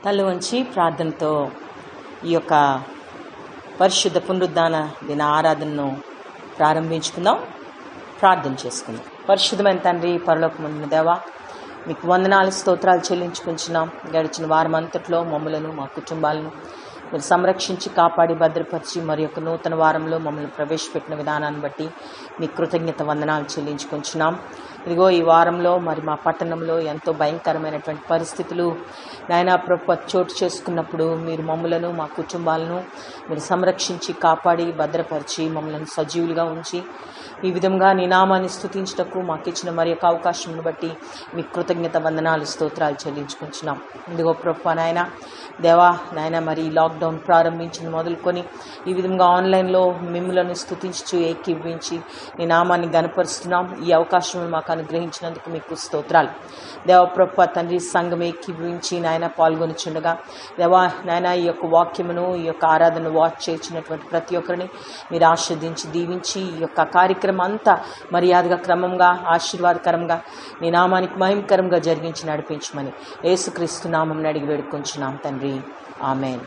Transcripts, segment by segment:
తల వంచి ప్రార్థనతో ఈ యొక్క పరిశుద్ధ పునరుద్ధాన దిన ఆరాధనను ప్రారంభించుకుందాం. ప్రార్థన చేసుకుందాం. పరిశుద్ధమైన తండ్రి, పరలోకమందున్న దేవా, మీకు వందనాలు స్తోత్రాలు చెల్లించుకుంటున్నాం. గడిచిన వారం అంతట్లో మమ్మలను, మా కుటుంబాలను మీరు సంరక్షించి కాపాడి భద్రపరిచి మరి యొక్క నూతన వారంలో మమ్మల్ని ప్రవేశపెట్టిన విధానాన్ని బట్టి మీ కృతజ్ఞత వందనాలు చెల్లించుకుంటున్నాం. ఇదిగో ఈ వారంలో మరి మా పట్టణంలో ఎంతో భయంకరమైనటువంటి పరిస్థితులు నాయనా ప్రభు చోటు చేసుకున్నప్పుడు మీరు మమ్మలను, మా కుటుంబాలను మీరు సంరక్షించి కాపాడి భద్రపరిచి మమ్మల్ని సజీవులుగా ఉంచి ఈ విధంగా నీ నామాన్ని స్తుతించుటకు మాకు ఇచ్చిన మరి యొక్క అవకాశం బట్టి మీ కృతజ్ఞత వందనాలు స్తోత్రాలు చెల్లించుకుంటున్నాం. ఇదిగో ప్రభు నాయన దేవా నాయన, మరి లాక్డౌన్ ప్రారంభించిన మొదలుకొని ఈ విధంగా ఆన్లైన్లో మిమ్మలను స్తుతించు ఏకీభవించి నీ నామాన్ని గణపరుస్తున్నాం. ఈ అవకాశం మాకు అనుగ్రహించినందుకు మీకు స్తోత్రాలు. దేవ ప్రభు తండ్రి, సంఘం ఏకీభవించి నాయన పాల్గొనిచుండగా దేవా నాయన ఈ యొక్క వాక్యమును, ఈ యొక్క ఆరాధన వాచ్ చేసినటువంటి ప్రతి ఒక్కరిని మీరు ఆశీర్వదించి దీవించి ఈ యొక్క కార్యక్రమం అంతా మర్యాదగా క్రమంగా ఆశీర్వాదకరంగా నీ నామానికి మహిమకరంగా జరిగించి నడిపించమని యేసుక్రీస్తు నామం అడిగి వేడుకొంచున్నాం తండ్రి. ఆమేన్.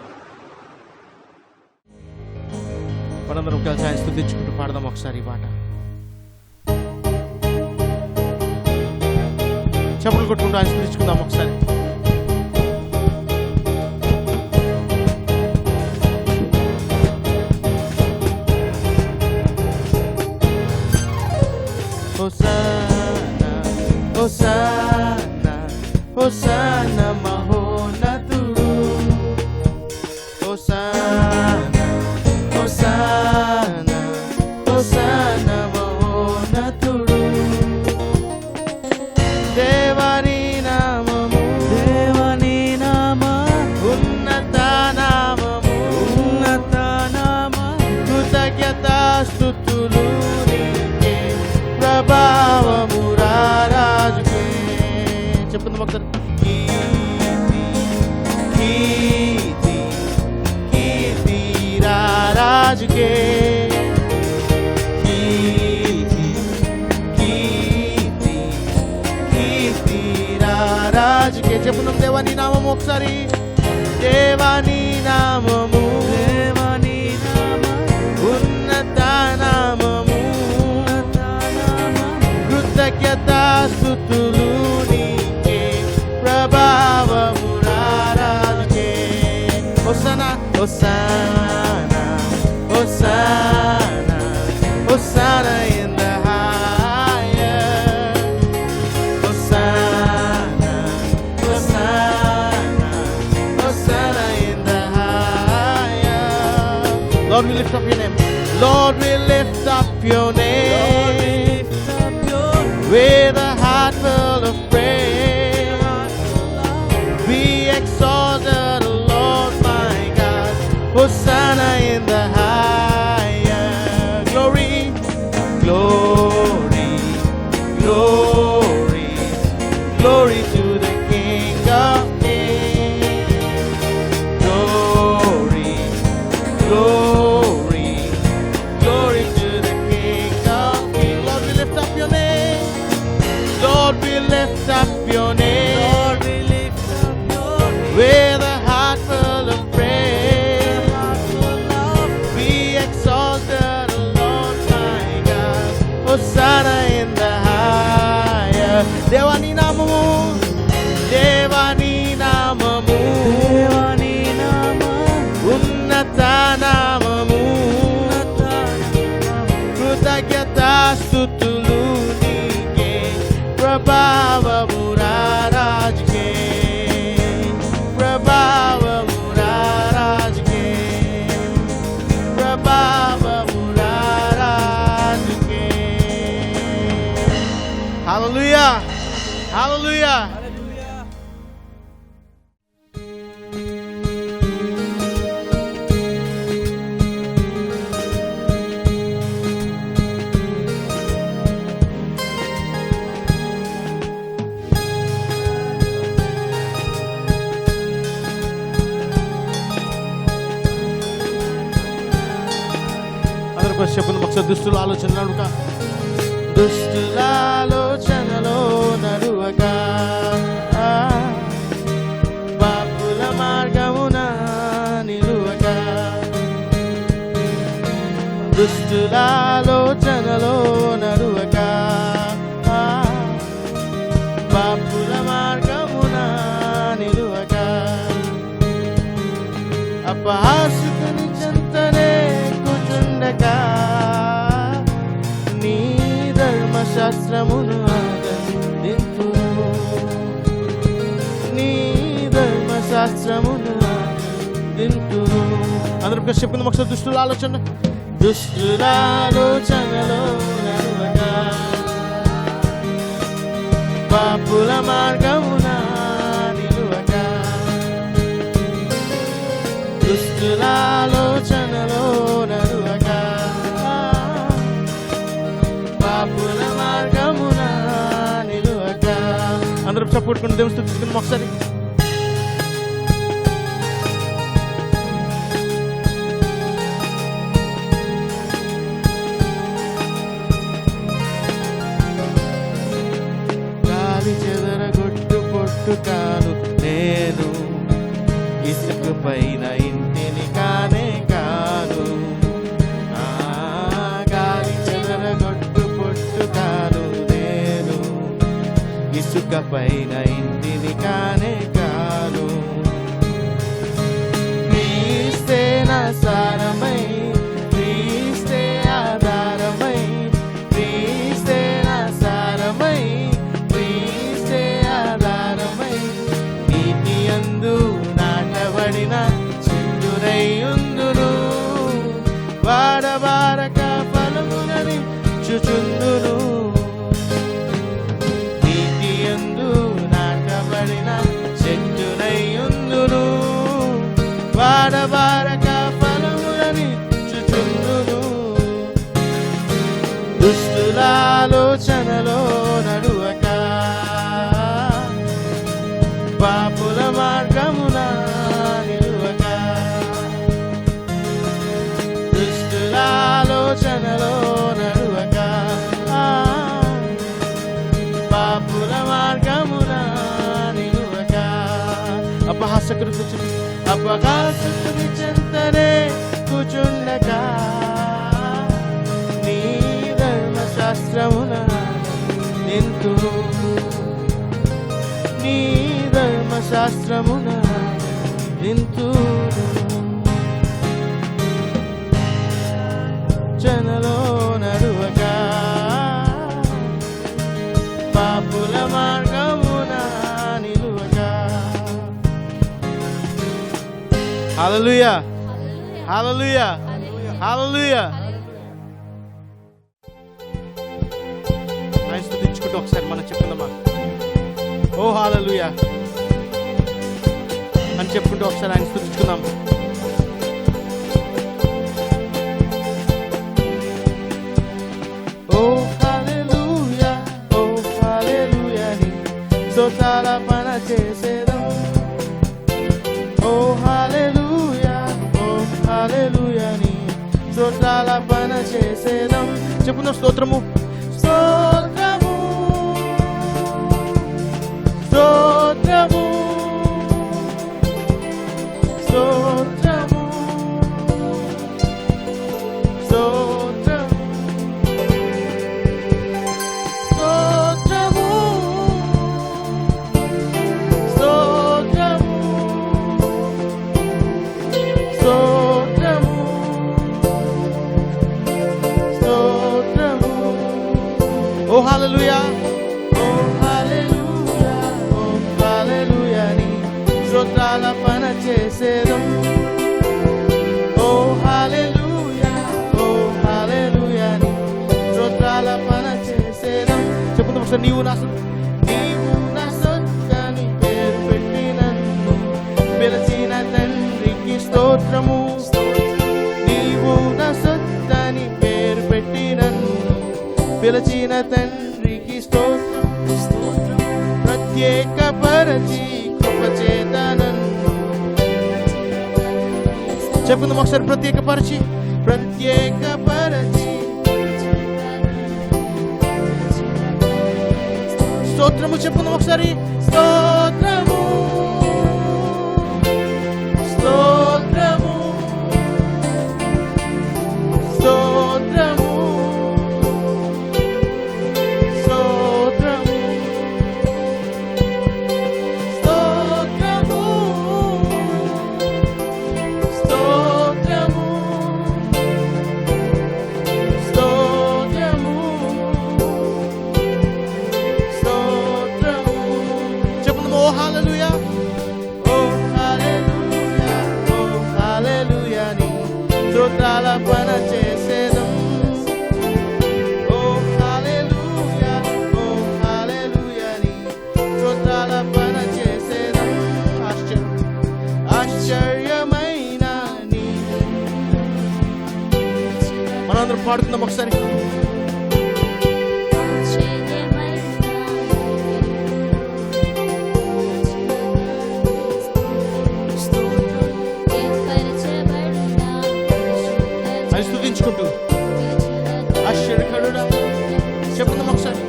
మనందరం కలిసి ఆయన స్తుతించుకుంటూ పాడదాం ఒకసారి ఈ పాట. చప్పట్లు కొట్టుకుంటూ ఆయన స్తుతించుకుందాం ఒకసారి. హోసానా హోసానా హోసానా మహోన్నతుడు, హోసానా హోసానా హోసానా మహోన్నతుడు. దేవాని నామము, దేవాని నామ ఉన్నత నామము, ఉన్నత నామ కృతజ్ఞతాస్తుతులు నీకే, ప్రభావము రారాజుకే. చెప్పుకుందాం ఒకసారి. కీర్తి కీర్తి రారాజుకే, కీర్తి కీర్తి కీర్తి రారాజుకే. చెప్పుకుందాం దేవాని నామము ఒకసారి. దేవాని నామము, దేవాని నామ ఉన్నత నామము, కృతజ్ఞతాస్తుతులు నీకే, ప్రభావము రారాజుకే. Hosanna hosanna hosanna hosanna in the highest, hosanna hosanna hosanna in the highest. Lord, we lift up your name. Lord, we lift up your name with a heart full of praise. Be exalted, Lord my God. Hosanna in the highest. Glory, glory, glory, glory to the King of Kings. Glory, glory, glory to the King of Kings. Lord, we lift up your name. Lord, we lift up your name. Lord, we lift up your name with a heart full of praise. Be exalted, Lord my God. Hosanna in the highest. Devani namamu, Devani namamu, Devani namamu, unnata namamu, కృతజ్ఞతాస్తుతులు నీకే, ప్రభావము రారాజుకే, ప్రభావము రారాజుకే, ప్రభావము రారాజుకే. హల్లెలూయా హల్లెలూయా. చెప్పుకున్న ఒకసారి. దుష్టుల ఆలోచన నడుక, దుష్టుల ఆలోచనలో నడువగా, పాపుల అపహాసుకుని చెంతనే కూర్చుండగా నీ ధర్మశాస్త్రమును ఆనందింతును, నీ ధర్మశాస్త్రమును ఆనందింతును. అందరూ కలిసి చెప్పింది ఒకసారి. దుష్టుల ఆలోచన, దుష్టుల ఆలోచనలో నడవగా పాపుల మార్గమున నిలువక, దుష్టుల ఆలోచనలో నడవక పాపుల మార్గమున నిలువక. అందరూ చప్పుడుకుని దేవుని స్తుతించుకుని ఒకసారి. చెదరగొట్టు పొట్టు కాను నేను, ఇసుక పైన ఇంటిని కానే కాను. గాలి చెదరగొట్టు పొట్టు కాను నేను, ఇసుక పైన ఇంటిని కానే కాను. క్రీస్తే నా సారమై, క్రీస్తే ఆధారమై, క్రీస్తే నా సారమై, నాటబడిన చెట్టునైయుందును, వాడబారక ఫలములని చుచుందును. నీతి యందు నాటబడిన చెట్టునైయుందును, వాడబారక ఫలములని చుచుందును. దుష్టుల ఆలోచనలో నడువక పాపుల మార్గమున నిలువక, దుష్టుల ఆలోచనలో నడువక పాపుల మార్గమున నిలువక. అపహాసకుని చెంతనే కూర్చుండక నీ ధర్మశాస్త్రమున నింతును, నీ ధర్మశాస్త్రమున నింతును. జనలో నడువక పాపుల మార్గమున నిలువక. హల్లెలూయా, హల్లెలూయా, హల్లెలూయా. ఆయన స్తుతించుకుంటూ ఒకసారి మనం చెప్పుకుందామా? ఓ హల్లెలూయా అని చెప్పుకుంటూ ఒకసారి ఆయన స్తుతించుకుందాం. ఓ హల్లెలూయా, ఓ హల్లెలూయా ని స్తోత్రాల పన చేసేదం. ఓ హల్లెలూయా, ఓ హల్లెలూయా ని స్తోత్రాల పన చేసేదం. చెప్పుకుందాం. స్తోత్రము, స్తోత్రము, స్తోత్రము, స్తోత్రము, స్తోత్రము, స్తోత్రము, స్తోత్రము, స్తోత్రము, స్తోత్రము. ఓ హల్లెలూయా, ఓ హల్లెలూయా, ఓ హల్లెలూయా ని స్తోత్రాల పన చేసేదం. ఓ హల్లెలూయా, ఓ హల్లెలూయా ని స్తోత్రాల పన చేసేదం. చెప్పుకుందాం ఒకసారి. నీవు నా సొత్తని పేరు పెట్టి నన్ను పిలిచిన తండ్రికి స్తోత్రము. నీవు నా సొత్తని పేరు పెట్టి నన్ను పిలిచిన తండ్రికి స్తోత్రం. ప్రత్యేక పరచి కృపచేత నన్ను. చెప్పుకుందాం ఒకసారి. ప్రత్యేక పరచి, ప్రత్యేక పరచి స్తోత్రము. చెప్పుకుందాం ఒకసారి. స్తోత్రము, స్తోత్రము, స్తోత్రము, స్తోత్రము, స్తోత్రము, స్తోత్రము, హల్లెలూయా ఓ హల్లెలూయా ఓ హల్లెలూయా నీ స్తోత్రాలపన చేసేదం ఓ హల్లెలూయా ఓ హల్లెలూయా నీ స్తోత్రాలపన చేసేదం ఆశ్చర్యమైన నీ మనందరం పాడుకుందాం ఒకసారి స్తుతించుకుంటూ ఆశ్చర్యకరుడా చెప్పుకుందాం ఒకసారి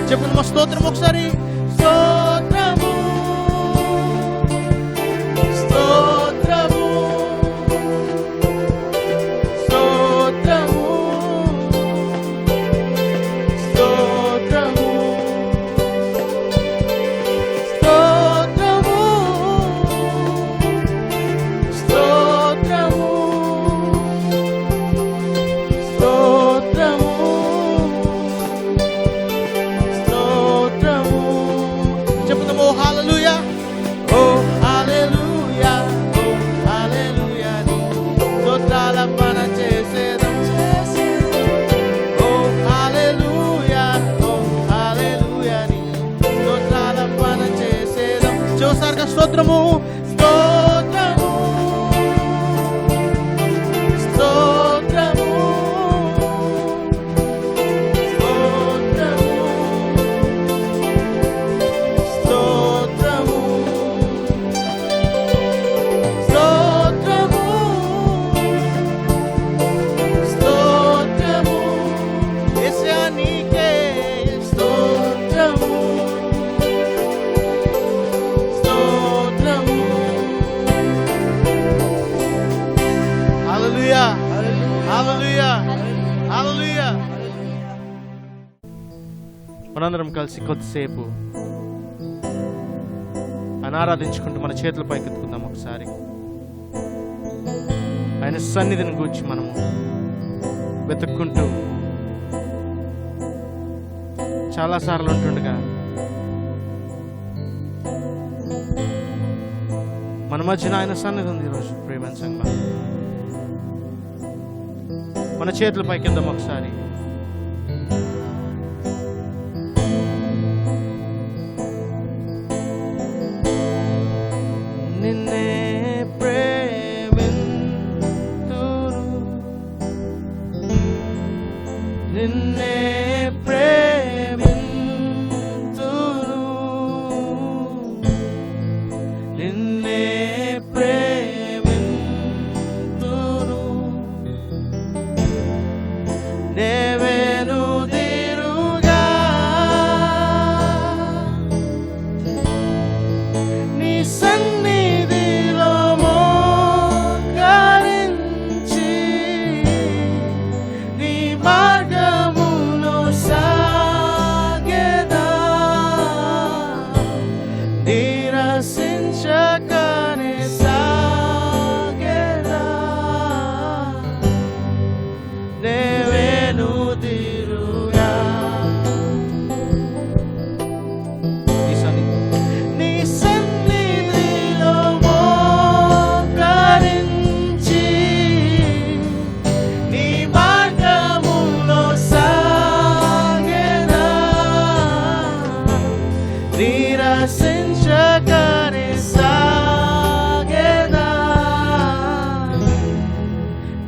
చెప్పుకుందాం స్తోత్రం ఒకసారి స్తోత్రము స్తోత్రము స్తోత్రము స్తోత్రము స్తోత్రము స్తోత్రము స్తోత్రము స్తోత్రము స్తోత్రము స్తోత్రము యేసయ్యా నీకే స్తోత్రము హల్లెలూయా హల్లెలూయా హల్లెలూయా. మనందరం కలిసి కొద్దిసేపు ఆరాధించుకుంటూ మన చేతుల పైకి ఎత్తుకుందాం ఒకసారి. ఆయన సన్నిధిని గూర్చి మనము వెతుక్కుంటూ చాలాసార్లు ఉంటుండగా మన మధ్యన ఆయన సన్నిధి ఉంది. ఈరోజు ప్రేమ సంఘం మన చేతుల పైకి వెళ్దాం ఒకసారి. నిన్నే ప్రేమింతురు నిన్నే ప్రేమింతురు నిన్నే నేవేను తీరుగా నీ సన్నిధిలో మోకరించి నీ మార్గములో సాగెదా నిరసించకనే సాగెదా తీరుగా నీ సన్నిధిలో మోకరించి నీ మార్గములో సాగెదా నిరసించకనే సాగెదా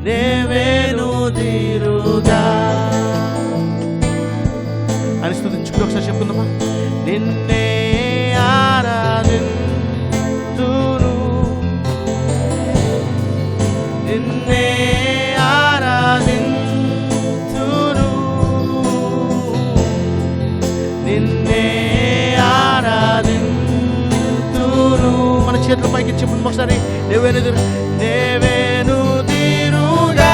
నేవేను తీరుగా అని స్తుతించుకుంటూ ఒకసారి చెప్పుకుందామా. నిన్నే ఆరాధింతురు నిన్నే ఆరాధింతురు నిన్నే ఆరాధింతురు. మన చేతుల పైకి చెప్పుకుందాం ఒకసారి. దేవేను తీరుగా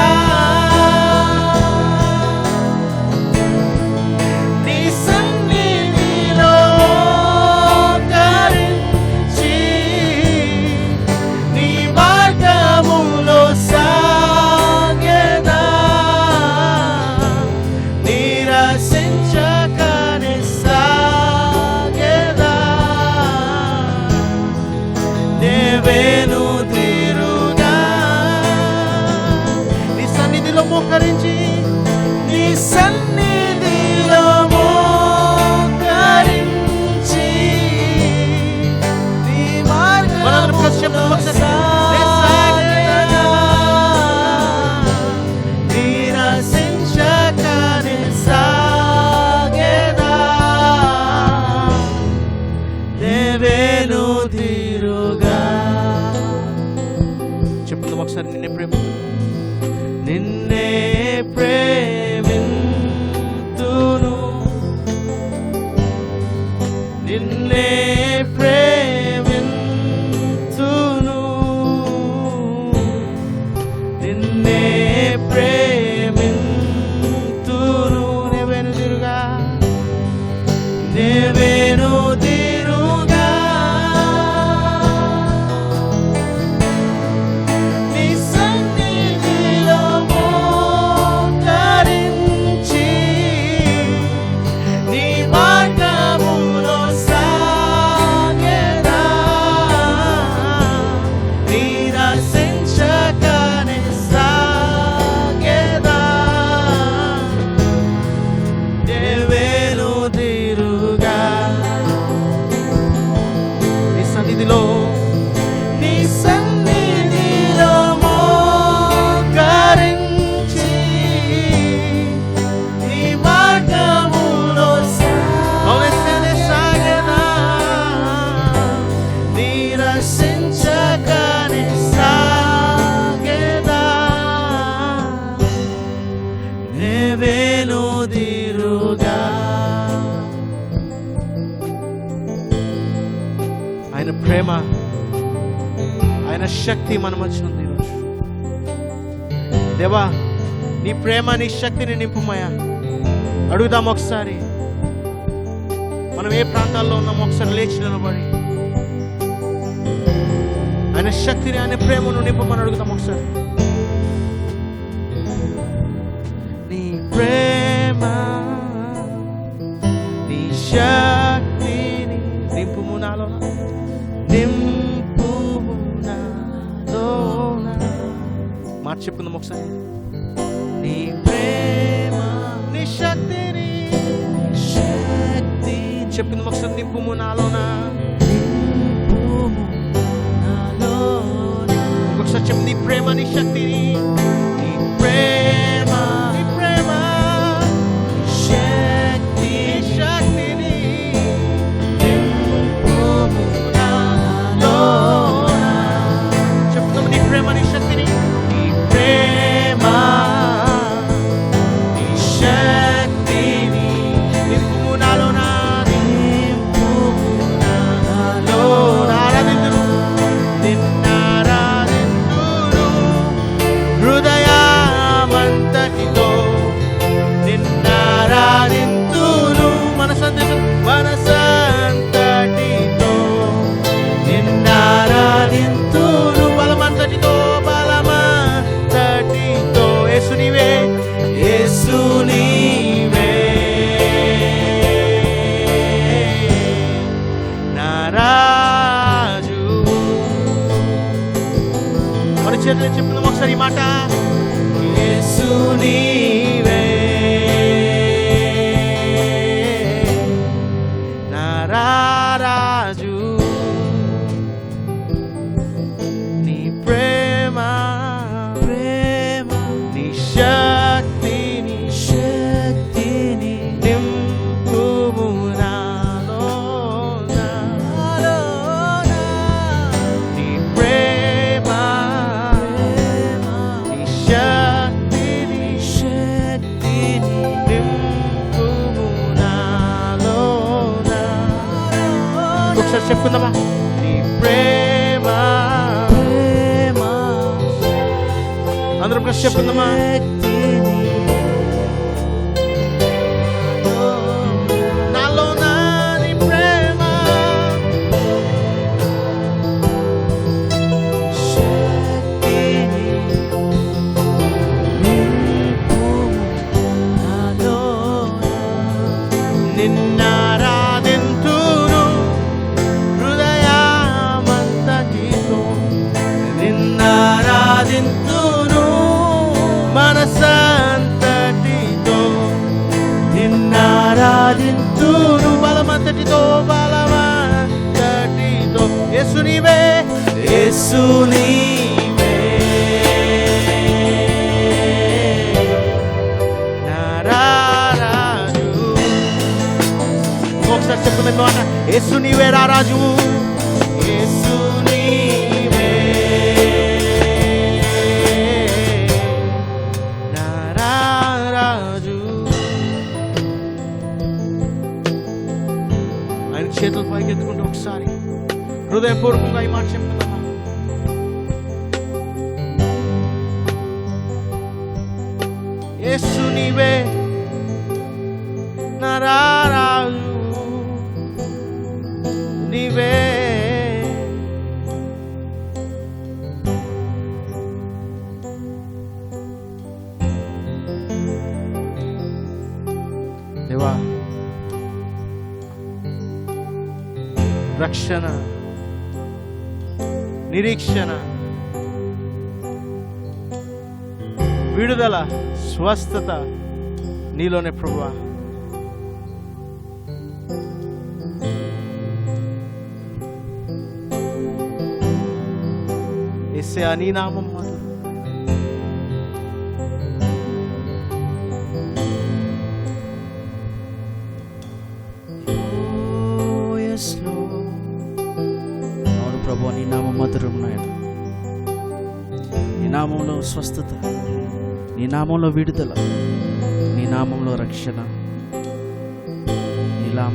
ఒకసారి నిన్నే ప్రేమింతును, నిన్నే ప్రేమింతును, నిన్నే ప్రేమింతును. నెవెనుదిరుగా నీ సన్నిధిలో మోకరించి, నీ మార్గములో సాగెదా, నిరసించకనే సాగెదా. నెవెనుదిరుగా నీ సన్నిధిలో మోకరించి, నీ మార్గములో సాగెదా, నిరసించకనే సాగెదా. నెవెనుదిరుగా ఆయన ప్రేమ, ఆయన శక్తి మన మధ్య ఉంది ఈరోజు. దేవా, నీ ప్రేమ, నీ శక్తిని నింపుమయ్యా. అడుగుదాం ఒకసారి. మనం ఏ ప్రాంతాల్లో ఉన్నామో ఒకసారి లేచి నిలబడి ఆయన శక్తిని, ఆయన ప్రేమను నింపమని అడుగుదాం ఒకసారి. నీ ప్రేమ, నీ శక్తిని నింపుము నాలోన, నింపుము నాలోన. మాట చెప్పుకుందాం ఒకసారి. నీ ప్రేమ, నీ శక్తిని చెప్పుకుందాం ఒకసారి. నింపుము నాలోన, నింపుము నాలోన. ఇంకొకసారి చెప్పు. నీ ప్రేమ, నీ శక్తిని, నీ ప్రేమ, నీ ప్రేమ, శక్తి, శక్తిని నింపుము నాలోన. చెప్పుకుందాం. నీ ప్రేమ, నీ శక్తిని, నీ ప్రేమ, నీ శక్తిని నింపుము నాలోన, నింపుము నాలోన. ఆరాధించును, నిన్నారాధించును హృదయమంతటితో, నిన్నారాధించును మనసంతటితో, నిన్నారాధించును బలమంతటితో, బలమంతటితో. యేసు నీవే, యేసు నీవే నా రాజు. మన చేతులు చెప్తున్నాం ఒకసారి ఈ మాట. యేసు నీవే నా రాజు, నీ ప్రేమ, నీ శక్తిని నింపుము నాలోన. నీ ప్రేమ, నీ శక్తిని నింపుము నాలోన. ఒకసారి చెప్పుకుందామా. నీ ప్రేమ, అందరం కలిసి చెప్పుకుందామా. నాలోన నీ ప్రేమ, శక్తిని నింపుము నాలోన. నిన్నారాధింతును హృదయమంతటితో, నిన్నారాధింతును మనసంతటితో, నిన్నారాధింతును బలమంతటితో, బలమంతటితో. యేసు నీవే, యేసు నీవే నా రాజు. ఒకసారి చెప్పుకుందాం. యేసు నీవే రాజు, యేసు నీవే చేతులు పైకెత్తుకుంటూ ఒకసారి హృదయపూర్వకంగా ఈ మాట చెప్తున్నామా? యేసు నీవే నా రారాజు, నీవే దేవా. రక్షణ, నిరీక్షణ, విడుదల, స్వస్థత నీలోనే ప్రభువా. యేసయ్యా నీ నామం మధురం. అవును ప్రభు, నీ నామం మధురం నాయన. నీ నామంలో స్వస్థత, నీ నామంలో విడుదల, నీ నామంలో రక్షణ,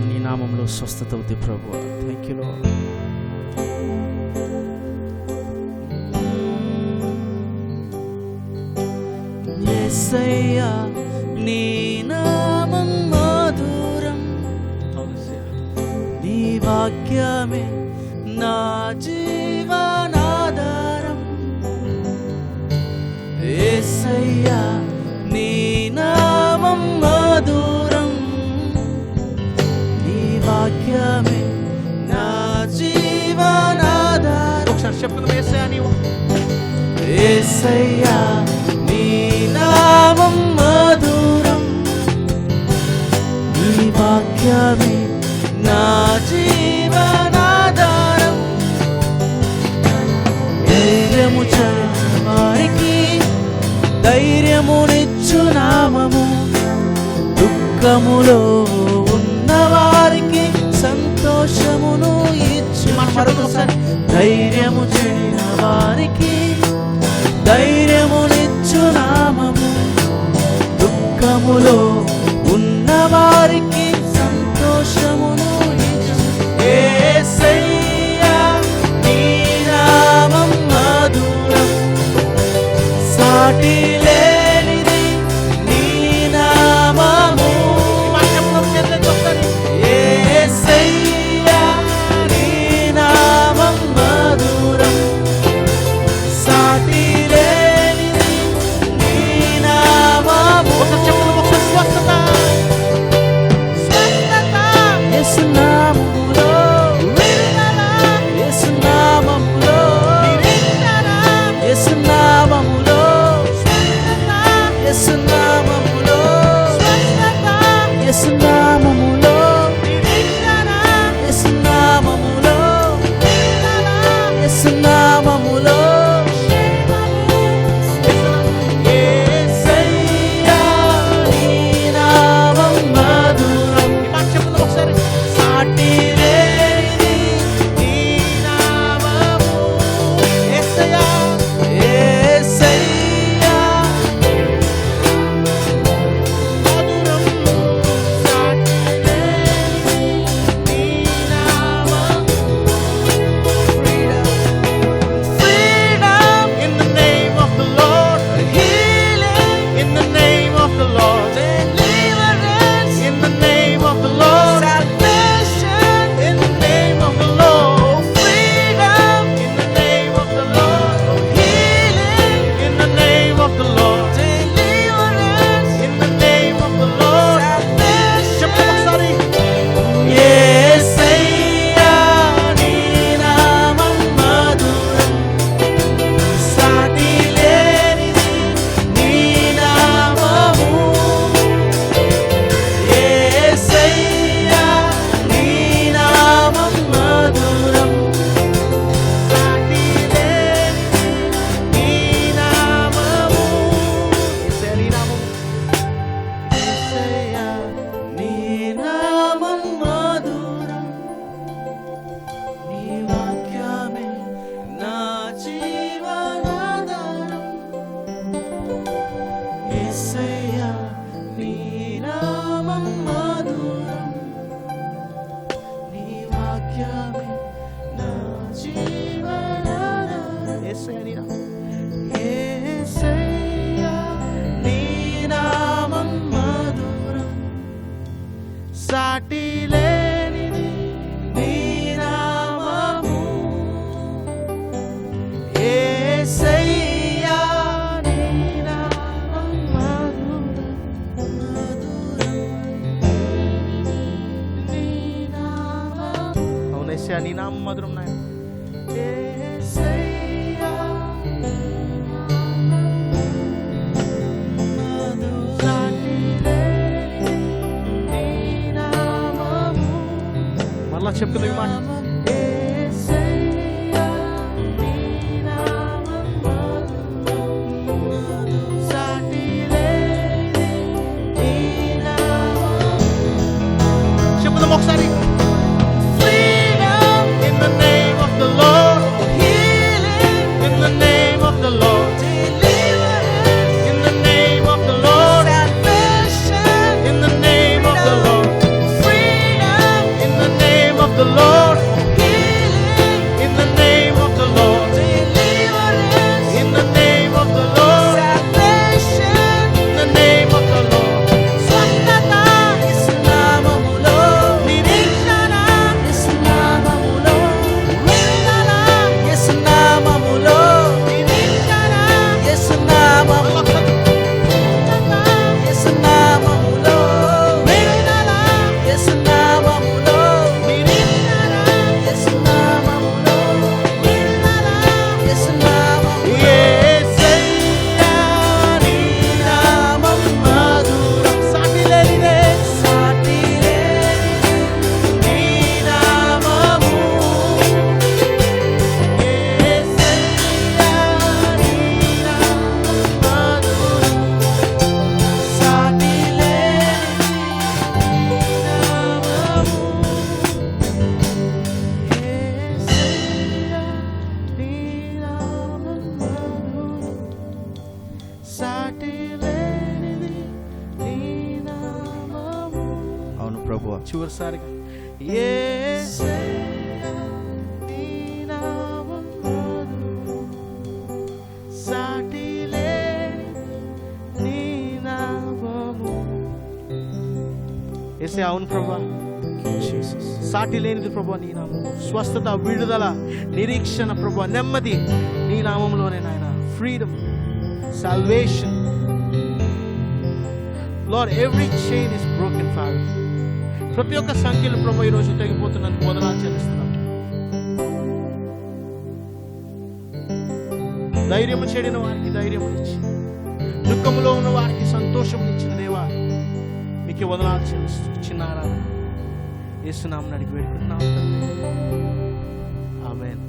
నీ నామంలో స్వస్థత ఉంది ప్రభు. Thank you Lord. యేసయ్యా నీ నామం మధురం, నీ వాక్యమే నా జీవనాధారం. యేసయ్యా నీ నామం మధురం, నీ వాక్యమే నా జీవనాధారం. ఒకసారి చెప్పుకుందాం. యేసయ్యా నీవు, యేసయ్యా నీ నామం మధురం, నీ వాక్యమే నా జీవనాధారం. ధైర్యము వారికి ధైర్యమునిచ్చు నామము, దుఃఖములో ఉన్న వారికి సంతోషమును ఇచ్చు. మరొకసారి, ధైర్యము చెడిన వారికి ధైర్యమునిచ్చు నామము, దుఃఖములో ఉన్న వారికి సంతోషమును ఇచ్చు. యేసయ్యా నీ నామం మధురం, సాటి లేనిది నీ నామము. యేసయ్యా నీ నామం మధురం, సాటి లేనిది నీ నామము. స్వస్థత, యేసు నామములో విడుదల, యేసు నామములో నిరీక్షణ, యేసు నామములో స్వస్థత, యేసు నామములో స్వస్థత, యేసు నామములో నిరీక్షణ, యేసు నామములో విడుదల, యేసు నామములో యేసయ్యా నీ నామం మధురం. సాటి లేనిది నీ నామము. యేసయ్యా, యేసయ్యా మధురం, సాటి లేనిది నీ నామము. Freedom in the name of the Lord, healing in the name of the Lord, deliverance in the name of the Lord, salvation in the name of the Lord, freedom in the name of the Lord, healing in the name of the Lord, deliverance in the name of the Lord, salvation. యేసయ్యా నీ నామం మధురం, సాటి లేనిది నీ నామము. యేసయ్యా నీ నామం మధురం, సాటి లేనిది నీ నామము. యేసయ్యా నీ నామం మధురం, నీ వాక్యమే నా జీవనాధారం. యేసయ్యా నీ నామం మధురం, నీ సాటి లేనిది నీ నామము యేసయ్యా నీ నామం అవును యేసయ్యా నీ నామం మధురం నాయన యేసయ్యా మళ్ళా చెప్తుంది మాట చెప్తాం ఒకసారి in the name of the Lord, healing in the name of the Lord, deliverance in the name of the Lord, salvation in the name of the Lord, freedom in the name of the Lord, healing in the name of the Lord, deliverance in the name of the Lord, salvation in the name of the Lord. స్వస్థత యేసునామములో, నిరీక్షణ యేసునామములో, విడుదల యేసునామములో, నిరీక్షణ యేసునామములో, యేసునామములో, విడుదల యేసునామములో, నిరీక్షణ యేసునామములో, విడుదల యేసునామములో. యేసయ్యా నీ నామం మధురం, సాటి లేనిదే సాటి లేనిదే నీ నామము యేసయ్యా నీ నామం మధురం, సాటి లేనిదే నీ నామము యేసయ్యా నీ నామం మధురం, సాటి లేనిది నీ నామము. అవును ప్రభువా, చివరిసారిగా యేసయ్యా నీ నామం మధురం, సాటి లేనిది నీ నామము. యేసయ్యా అవును ప్రభువా, సాటి లేనిది ప్రభువా నీ నామం. స్వస్థత, విడుదల, నిరీక్షణ ప్రభువా, నెమ్మది నీ నామంలోనే నాయన. Freedom, salvation. Lord, every chain is broken, Father. ప్రతి ఒక్క సంఖ్యలు ప్రభు ఈ రోజు తెగిపోతున్నందుకు వందనాలు చెల్లిస్తున్నాం. ధైర్యము చెడిన వారికి ధైర్యము ఇచ్చి, దుఃఖములో ఉన్న వారికి సంతోషం ఇచ్చిన దేవా మీకు వందనాలు చెల్లిస్తూ చిన్న ఆరాధన యేసునామమున అడిగి వేడుకుంటున్నాం తండ్రి. ఆమేన్.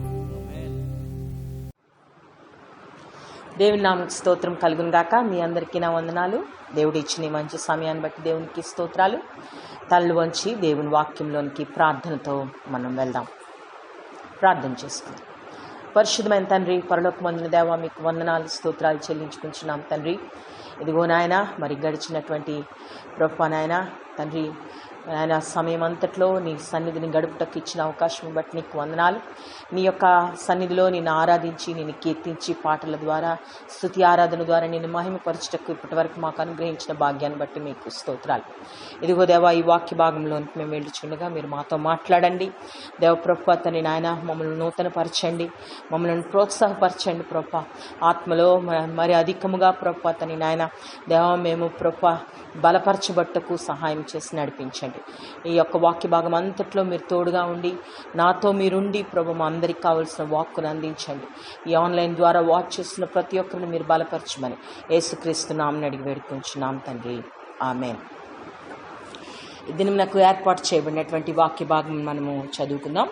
దేవుని నామకు స్తోత్రం కలుగును గాక. మీ అందరికీ నా వందనాలు. దేవుడు ఇచ్చిన ఈ మంచి సమయాన్ని బట్టి దేవునికి స్తోత్రాలు. తలలు వంచి దేవుని వాక్యంలోనికి ప్రార్థనతో మనం వెళ్దాం. ప్రార్థన చేసుకుందాం. పరిశుద్ధమైన తండ్రి, పరలోకమందున దేవా మీకు వందనాలు స్తోత్రాలు చెల్లించుకుంటున్నాం తండ్రి. ఇదిగో నాయన, మరి గడిచినటువంటి ప్రభువా నాయన తండ్రి ఆయన సమయం అంతట్లో నీ సన్నిధిని గడుపుటకు ఇచ్చిన అవకాశం బట్టి నీకు వందనాలు. నీ యొక్క సన్నిధిలో నిన్ను ఆరాధించి, నిన్ను కీర్తించి, పాటల ద్వారా, స్తుతి ఆరాధన ద్వారా నిన్ను మహిమపరచుటకు ఇప్పటి వరకు మాకు అనుగ్రహించిన భాగ్యాన్ని బట్టి మీకు స్తోత్రాలు. ఇదిగో దేవా, ఈ వాక్య భాగంలోనికి మేము వెళ్ళుచుండగా మీరు మాతో మాట్లాడండి. దేవ ప్రభువా తండ్రి నాయన, మమ్మల్ని నూతనపరచండి, మమ్మల్ని ప్రోత్సాహపరచండి ప్రభువా. ఆత్మలో మరి అధికముగా ప్రభువా తండ్రి నాయన దేవ మేము ప్రభువా బలపరచబట్టకు సహాయం చేసి నడిపించండి. ఈ యొక్క వాక్య భాగం అంతట్లో మీరు తోడుగా ఉండి, నాతో మీరుండి ప్రభు మా అందరికి కావాల్సిన వాక్కును అందించండి. ఈ ఆన్లైన్ ద్వారా వాచ్ చేస్తున్న ప్రతి ఒక్కరిని మీరు బలపరచమని యేసుక్రీస్తు నామమున అడిగి వేడుకుంటున్నాం తండ్రి. ఆమేన్. ఈ దినమునకు ఏర్పాటు చేయబడినటువంటి వాక్య భాగం మనము చదువుకుందాం.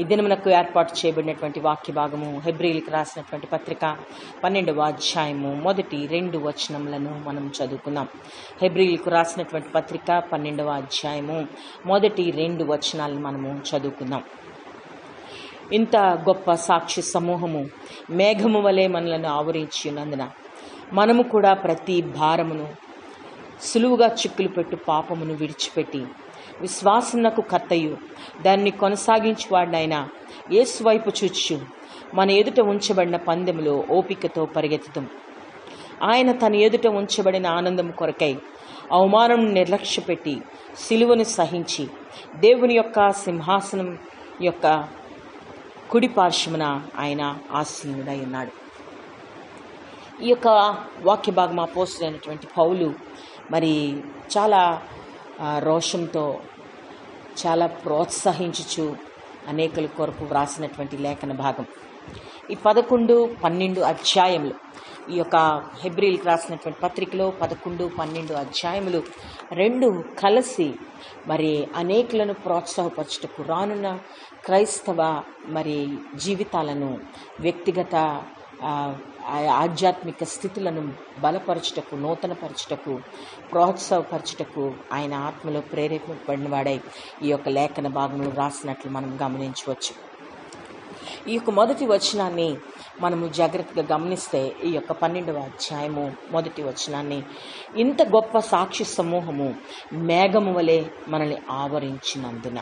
ఈ దినమునకు ఏర్పాటు చేయబడినటువంటి వాక్య భాగము హెబ్రీయులకు రాసినటువంటి పత్రిక 12వ అధ్యాయము 1-2 వచనములను మనం చదువుకుందాం. హెబ్రీయులకు రాసినటువంటి పత్రిక 12వ అధ్యాయము 1-2 వచనాలను మనము చదువుకుందాం. ఇంత గొప్ప సాక్షి సమూహము మేఘము వలె మనలను ఆవరించి ఉన్నందున మనము కూడా ప్రతి భారమును, సులువుగా చిక్కులు పెట్టు పాపమును విడిచిపెట్టి విశ్వాసమునకు కర్తయు దాన్ని కొనసాగించువాడినైనా యేసు వైపు చూచు మన ఎదుట ఉంచబడిన పందెములో ఓపికతో పరిగెత్తుతాం. ఆయన తన ఎదుట ఉంచబడిన ఆనందం కొరకై అవమానం నిర్లక్ష్యపెట్టి సిలువను సహించి దేవుని యొక్క సింహాసనం యొక్క కుడి పార్శ్వమున ఆయన ఆసీనుడై ఉన్నాడు. ఈ యొక్క వాక్య భాగం అపోస్తలుడైనటువంటి పౌలు మరి చాలా రోషంతో చాలా ప్రోత్సహించుచు అనేకుల కొరకు వ్రాసినటువంటి లేఖన భాగం. ఈ 11, 12 అధ్యాయములు, ఈ యొక్క హెబ్రీలకు రాసినటువంటి పత్రికలో 11, 12 అధ్యాయములు రెండు కలిసి మరి అనేకులను ప్రోత్సాహపరచుటకు, రానున్న క్రైస్తవ మరి జీవితాలను, వ్యక్తిగత ఆధ్యాత్మిక స్థితులను బలపరచుటకు, నూతనపరచుటకు, ప్రోత్సాహపరచుటకు ఆయన ఆత్మలో ప్రేరేపింపబడిన వాడై ఈ యొక్క లేఖన భాగంలో రాసినట్లు మనం గమనించవచ్చు. ఈ యొక్క మొదటి వచనాన్ని మనము జాగ్రత్తగా గమనిస్తే, ఈ యొక్క 12వ అధ్యాయము మొదటి వచనాన్ని, ఇంత గొప్ప సాక్షి సమూహము మేఘము వలె మనల్ని ఆవరించినందున.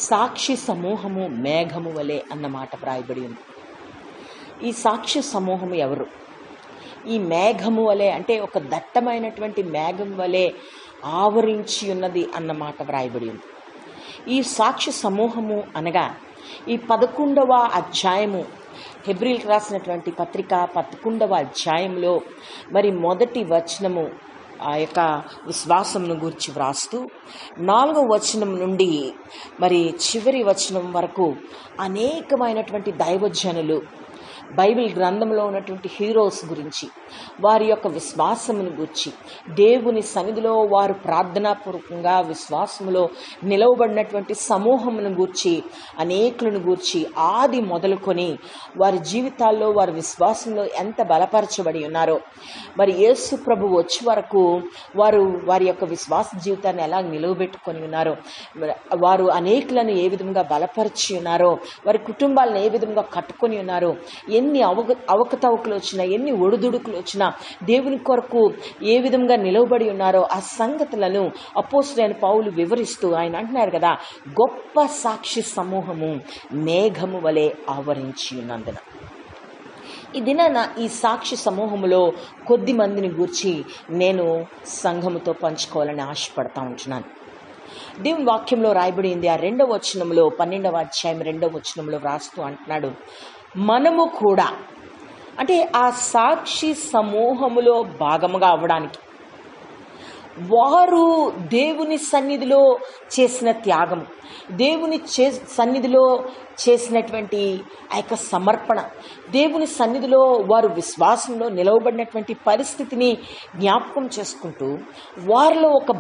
సాక్షి సమూహము మేఘము వలె అన్నమాట వ్రాయబడి ఉంది. ఈ సాక్షి సమూహము ఎవరు? ఈ మేఘము వలె అంటే ఒక దట్టమైనటువంటి మేఘం వలె ఆవరించి ఉన్నది అన్నమాట వ్రాయబడి ఉంది. ఈ సాక్షి సమూహము అనగా ఈ 11వ అధ్యాయము, హెబ్రీలకు రాసినటువంటి పత్రిక 11వ అధ్యాయంలో మరి మొదటి వచనము ఆ యొక్క విశ్వాసమును గురించి వ్రాస్తూ 4వ వచనం నుండి మరి చివరి వచనం వరకు అనేకమైనటువంటి దైవజనులు, బైబిల్ గ్రంథంలో ఉన్నటువంటి హీరోస్ గురించి, వారి యొక్క విశ్వాసమును గూర్చి, దేవుని సన్నిధిలో వారు ప్రార్థనాపూర్వకంగా విశ్వాసములో నిలవబడినటువంటి సమూహమును గూర్చి, అనేకులను గూర్చి ఆది మొదలుకొని వారి జీవితాల్లో, వారి విశ్వాసంలో ఎంత బలపరచబడి ఉన్నారో, మరి యేసు ప్రభు వచ్చే వరకు వారు వారి యొక్క విశ్వాస జీవితాన్ని ఎలా నిలవబెట్టుకొని ఉన్నారో, వారు అనేకులను ఏ విధంగా బలపరిచి ఉన్నారో, వారి కుటుంబాలను ఏ విధంగా కట్టుకొని ఉన్నారో, ఎన్ని అవకతవకలు వచ్చినా, ఎన్ని ఒడిదుడుకులు వచ్చినా దేవుని కొరకు ఏ విధంగా నిలవబడి ఉన్నారో ఆ సంగతులను అపోస్తలుడైన పౌలు వివరిస్తూ ఆయన అంటున్నారు కదా, గొప్ప సాక్షి సమూహము మేఘము వలె ఆవరించి ఉన్నందున. ఈ దినాన ఈ సాక్షి సమూహములో కొద్ది మందిని గూర్చి నేను సంఘముతో పంచుకోవాలని ఆశపడతా ఉంటున్నాను. దేవుని వాక్యంలో రాయబడింది ఆ 2వ వచనంలో, 12వ అధ్యాయం 2వ వచనంలో వ్రాస్తూ అంటున్నాడు, మనము కూడా, అంటే ఆ సాక్షి సమూహములో భాగముగా అవ్వడానికి వారు దేవుని సన్నిధిలో చేసిన త్యాగము, దేవుని సన్నిధిలో చేసినటువంటి ఆ యొక్క సమర్పణ, దేవుని సన్నిధిలో వారు విశ్వాసంలో నిలవబడినటువంటి పరిస్థితిని జ్ఞాపకం చేసుకుంటూ వారిలో ఒక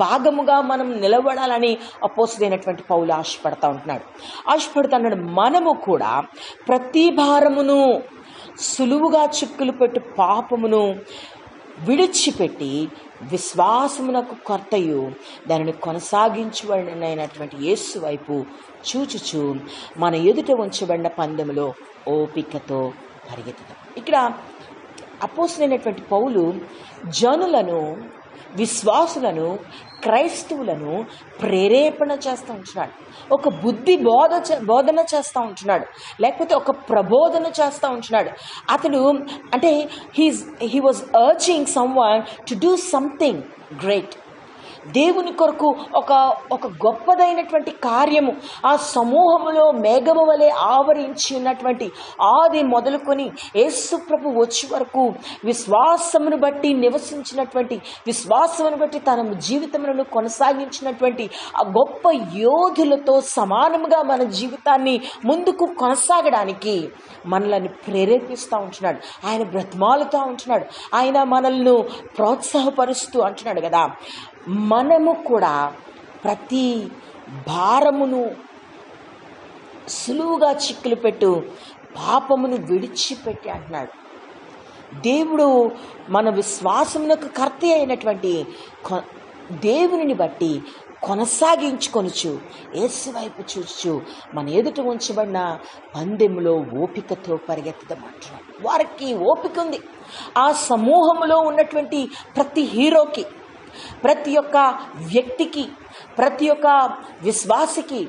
భాగముగా మనం నిలబడాలని అపోస్తలుడైనటువంటి పౌలు ఆశపడుతున్నాడు. మనము కూడా ప్రతి భారమును, సులువుగా చిక్కులు పెట్టు పాపమును విడిచిపెట్టి విశ్వాసమునకు కర్తయు దానిని కొనసాగించబడినటువంటి యేసు వైపు చూచుచు మన ఎదుట ఉంచబడిన పందెములో ఓపికతో పరిగెత్తుతాం. ఇక్కడ అపోస్తలుడైనటువంటి పౌలు జనులను, విశ్వాసులను, క్రైస్తవులను ప్రేరేపణ చేస్తూ ఉంటున్నాడు. ఒక బుద్ధి బోధన చేస్తూ ఉంటున్నాడు, లేకపోతే ఒక ప్రబోధన చేస్తూ ఉంటున్నాడు. అతడు అంటే he was urging someone to do something great. దేవుని కొరకు ఒక గొప్పదైనటువంటి కార్యము ఆ సమూహములో మేఘము వలె ఆవరించి ఉన్నటువంటి ఆది మొదలుకొని యేసు ప్రభు వచ్చే వరకు విశ్వాసమును బట్టి నివసించినటువంటి, విశ్వాసమును బట్టి తన జీవితములను కొనసాగించినటువంటి ఆ గొప్ప యోధులతో సమానముగా మన జీవితాన్ని ముందుకు కొనసాగడానికి మనల్ని ప్రేరేపిస్తూ ఉంటున్నాడు. ఆయన బ్రతిమాలుతూ ఉంటున్నాడు. ఆయన మనల్ని ప్రోత్సాహపరుస్తూ అంటున్నాడు కదా, మనము కూడా ప్రతి భారమును, సులువుగా చిక్కులు పెట్టు పాపమును విడిచిపెట్టి అంటున్నాడు. దేవుడు మన విశ్వాసమునకు కర్త అయినటువంటి దేవునిని బట్టి కొనసాగించుకొనుచు యేసు వైపు చూచు మన ఎదుట ఉంచబడిన పందెములో ఓపికతో పరిగెత్తమంటున్నాడు. వారికి ఓపిక ఉంది. ఆ సమూహములో ఉన్నటువంటి ప్రతి హీరోకి, ప్రతి ఒక్క వ్యక్తికి, ప్రతి ఒక్క విశ్వాసికి,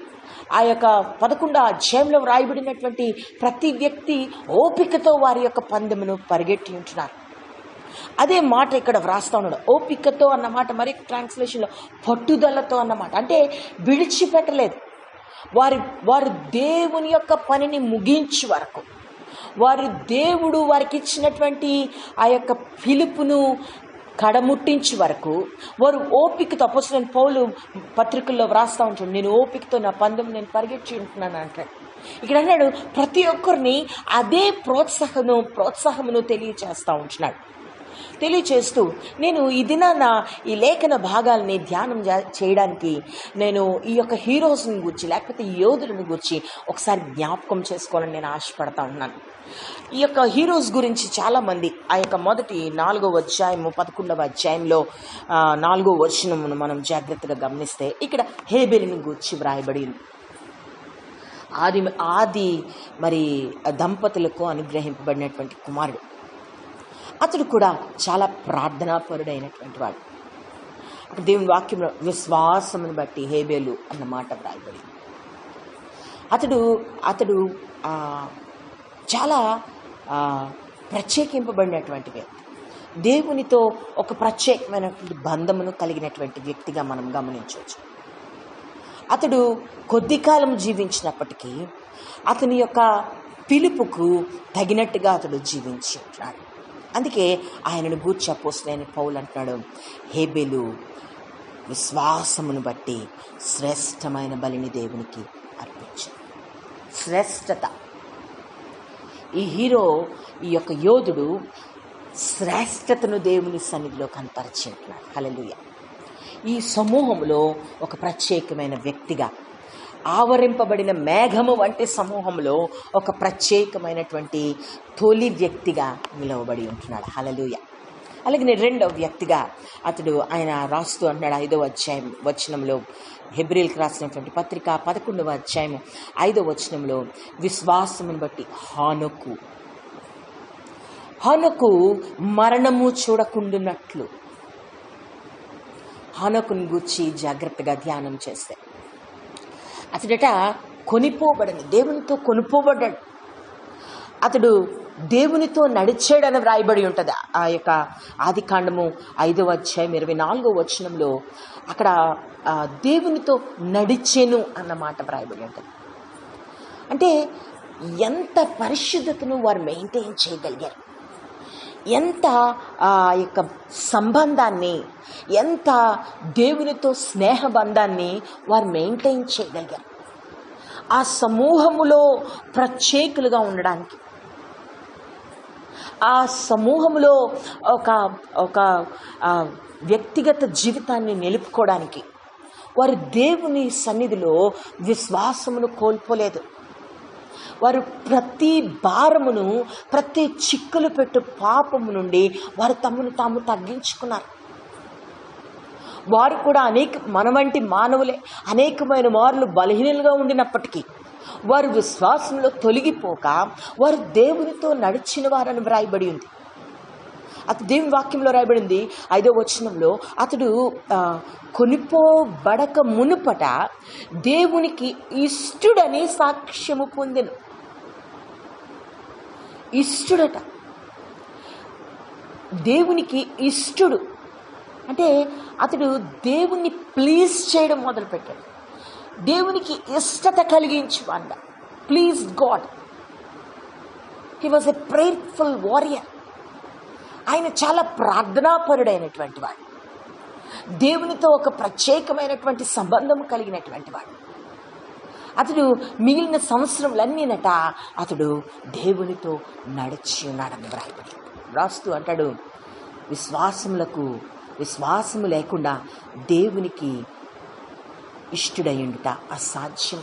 ఆ యొక్క 11వ అధ్యాయంలో వ్రాయబడినటువంటి ప్రతి వ్యక్తి ఓపికతో వారి యొక్క పందెమును పరిగెట్టి ఉంటున్నారు. అదే మాట ఇక్కడ వ్రాస్తా ఉన్నాడు. ఓపికతో అన్నమాట మరి ట్రాన్స్లేషన్లో పట్టుదలతో అన్నమాట. అంటే విడిచిపెట్టలేదు. వారు దేవుని యొక్క పనిని ముగించే వరకు, దేవుడు వారికి ఇచ్చినటువంటి ఆ యొక్క పిలుపును కడముట్టించే వరకు వారు ఓపికతో, అపోస్తలుడైన పౌలు పత్రికల్లో వ్రాస్తూ ఉంటాడు, నేను ఓపికతో నా పందెం నేను పరిగెత్తి ఉంటున్నాను అంటాడు. ఇక్కడ అన్నాడు ప్రతి ఒక్కరిని అదే ప్రోత్సాహమును తెలియచేస్తూ నేను ఈ దినాన ఈ లేఖన భాగాల్ని ధ్యానం చేయడానికి నేను ఈ యొక్క హీరోస్ని గురించి లేకపోతే ఈ యోధులను గురించి ఒకసారి జ్ఞాపకం చేసుకోవాలని నేను ఆశపడతా ఉన్నాను. ఈ యొక్క హీరోస్ గురించి చాలామంది ఆ యొక్క మొదటి 4వ అధ్యాయము 11వ అధ్యాయంలో 4వ వచనమును మనం జాగ్రత్తగా గమనిస్తే ఇక్కడ హేబెలుని గురించి వ్రాయబడి ఆది మరి దంపతులకు అనుగ్రహింపబడినటువంటి కుమారుడు. అతడు కూడా చాలా ప్రార్థనాపరుడైనటువంటి వాడు. అక్కడ దేవుని వాక్యంలో విశ్వాసమును బట్టి హేబెలు అన్న మాట వ్రాయబడి, అతడు చాలా ప్రత్యేకింపబడినటువంటి వ్యక్తి, దేవునితో ఒక ప్రత్యేకమైనటువంటి బంధమును కలిగినటువంటి వ్యక్తిగా మనం గమనించవచ్చు. అతడు కొద్ది కాలం జీవించినప్పటికీ అతని యొక్క పిలుపుకు తగినట్టుగా అతడు జీవించి ఉంటున్నాడు. అందుకే ఆయనను గూర్చి అపోస్తలుడైన పౌలు అంటున్నాడు, హేబెలు విశ్వాసమును బట్టి శ్రేష్టమైన బలిని దేవునికి అర్పించాడు. శ్రేష్టత, ఈ హీరో, ఈ యొక్క యోధుడు శ్రేష్టతను దేవుని సన్నిధిలో కనపరిచి ఉంటున్నాడు. హల్లెలూయా. ఈ సమూహంలో ఒక ప్రత్యేకమైన వ్యక్తిగా, ఆవరింపబడిన మేఘము వంటి సమూహంలో ఒక ప్రత్యేకమైనటువంటి తొలి వ్యక్తిగా నిలవబడి ఉంటున్నాడు. హల్లెలూయా. అలాగే రెండవ వ్యక్తిగా ఆయన రాస్తూ అంటున్నాడు 5వ అధ్యాయం వచనంలో, హెబ్రీయులకు రాసినటువంటి పత్రిక 11వ అధ్యాయం 5వ వచనంలో, విశ్వాసమును బట్టి హనోకు మరణము చూడకుండునట్లు. హనోకుని గూర్చి జాగ్రత్తగా ధ్యానం చేస్తే అతడట దేవునితో కొనుపోబడ్డాడు. అతడు దేవునితో నడిచాడని వ్రాయబడి ఉంటుంది. ఆ యొక్క ఆదికాండము 5వ అధ్యాయం 24వ వచనంలో అక్కడ దేవునితో నడిచెను అన్నమాట వ్రాయబడి ఉంటుంది. అంటే ఎంత పరిశుద్ధతను వారు మెయింటైన్ చేయగలిగారు, ఎంత ఆ యొక్క సంబంధాన్ని, ఎంత దేవునితో స్నేహబంధాన్ని వారు మెయింటైన్ చేయగలిగారు. ఆ సమూహములో ప్రత్యేకులుగా ఉండడానికి, ఆ సమూహంలో ఒక వ్యక్తిగత జీవితాన్ని నిలుపుకోవడానికి వారు దేవుని సన్నిధిలో విశ్వాసమును కోల్పోలేదు. వారు ప్రతి భారమును, ప్రతి చిక్కులు పెట్టు పాపము నుండి వారు తమను తాము తగ్గించుకున్నారు. వారు కూడా మన వంటి మానవులే అనేకమైన మార్లు బలహీనులుగా ఉండినప్పటికీ వారు విశ్వాసంలో తొలగిపోక వారు దేవునితో నడిచిన వారని వ్రాయబడి ఉంది. అతడు దేవుని వాక్యంలో రాయబడింది 5వ వచనంలో, అతడు కొనిపోబడక మునుపట దేవునికి ఇష్టుడని సాక్ష్యము పొందెను. ఇష్టుడట, దేవునికి ఇష్టుడు అంటే అతడు దేవుణ్ణి ప్లీజ్ చేయడం మొదలుపెట్టాడు. దేవునికి ఇష్టత కలిగించు అంట. Please God. He was a prayerful warrior. ఆయన చాలా ప్రార్థనాపరుడైనటువంటి వాడు, దేవునితో ఒక ప్రత్యేకమైనటువంటి సంబంధం కలిగినటువంటి వాడు. అతడు మిగిలిన సంవత్సరములన్నీనట అతడు దేవునితో నడిచి ఉన్నాడని వ్రాస్తూ అంటాడు, విశ్వాసము లేకుండా దేవునికి ఇష్టుడయ్యుండుట అసాధ్యం.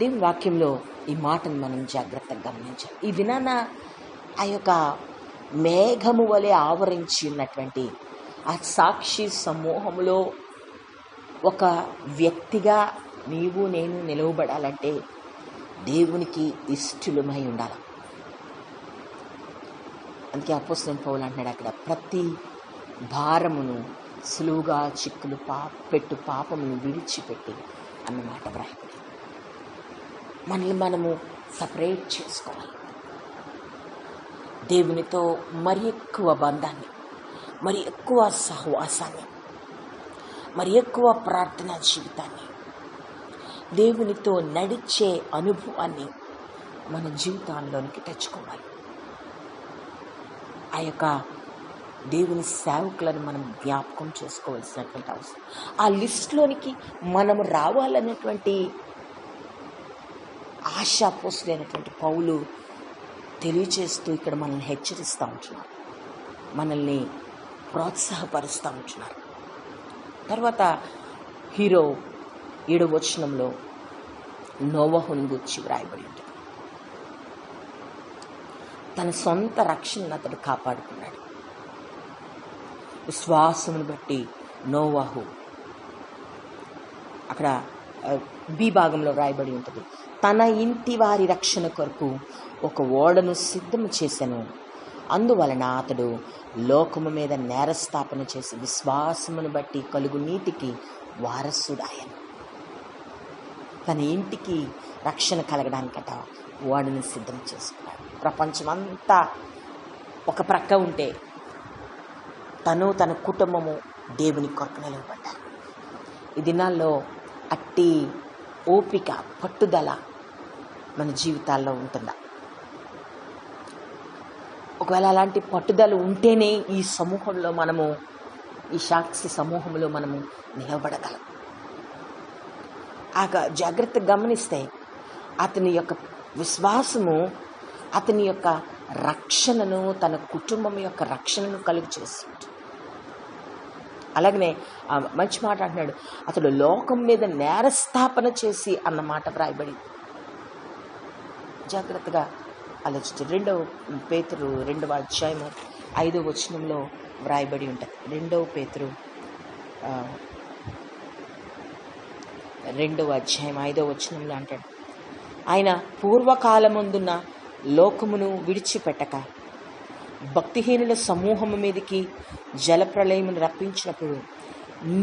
దేవుని వాక్యంలో ఈ మాటను మనం జాగ్రత్తగా గమనించాలి. ఈ దినాన ఆ యొక్క మేఘము వలె ఆవరించి ఉన్నటువంటి ఆ సాక్షి సమూహంలో ఒక వ్యక్తిగా నీవు నేను నిలవబడాలంటే దేవునికి ఇష్టలమై ఉండాలి. అందుకే అపోస్తలుడైన పౌలు అంటున్నాడు అక్కడ, ప్రతి భారమును సులువుగా చిక్కులు పెట్టు పాపమును విడిచిపెట్టి అన్నమాట వ్రాయబడి. మనల్ని మనము సపరేట్ చేసుకోవాలి. దేవునితో మరి ఎక్కువ బంధాన్ని, మరి ఎక్కువ సహవాసాన్ని, మరి ఎక్కువ ప్రార్థనా జీవితాన్ని, దేవునితో నడిచే అనుభవాన్ని మన జీవితాల్లోనికి తెచ్చుకోవాలి. ఆ యొక్క దేవుని సేవకులను మనం జ్ఞాపకం చేసుకోవాల్సినటువంటి అవసరం. ఆ లిస్టులోనికి మనము రావాలన్నటువంటి ఆశాపోసులైనటువంటి పౌలు తెలియచేస్తూ ఇక్కడ మనల్ని హెచ్చరిస్తూ ఉంటున్నారు, మనల్ని ప్రోత్సాహపరుస్తూ ఉంటున్నారు. తర్వాత హీరో 7వ వచనంలో నోవహును గురించి వ్రాయబడి ఉంటుంది. తన సొంత రక్షణను అతడు కాపాడుకున్నాడు. విశ్వాసమును బట్టి నోవహు, అక్కడ బి భాగంలో రాయబడి ఉంటుంది, తన ఇంటి వారి రక్షణ కొరకు ఒక ఓడను సిద్ధము చేసెను. అందువలన అతడు లోకము మీద నేరస్థాపన చేసి విశ్వాసమును బట్టి కలుగు నీతికి వారసుడాయను. తన ఇంటికి రక్షణ కలగడానికట ఓడను సిద్ధం చేసుకున్నాడు. ప్రపంచమంతా ఒక ప్రక్క ఉంటే తను తన కుటుంబము దేవుని కొరకు నిలవబడ్డారు. ఈ దినాల్లో అట్టి ఓపిక, పట్టుదల మన జీవితాల్లో ఉంటుందా? ఒకవేళ అలాంటి పట్టుదల ఉంటేనే ఈ సమూహంలో మనము, ఈ సాక్షి సమూహంలో మనము నిలబడగలం. ఆ జాగ్రత్తగా గమనిస్తే అతని యొక్క విశ్వాసము అతని యొక్క రక్షణను, తన కుటుంబం యొక్క రక్షణను కలుగు చేస్తుంది. అలాగనే మంచి మాట అంటున్నాడు, అతడు లోకం మీద నేరస్థాపన చేసి అన్న మాట వ్రాయబడింది. జాగ్రత్తగా ఆలోచించు. 2వ పేతురు 2వ అధ్యాయము 5వ వచనంలో వ్రాయబడి ఉంటుంది. 2వ పేతురు 2వ అధ్యాయం 5వ వచనంలో అంటాడు, ఆయన పూర్వకాలమందున్న లోకమును విడిచిపెట్టక భక్తిహీనుల సమూహము మీదకి జలప్రళయమును రప్పించినప్పుడు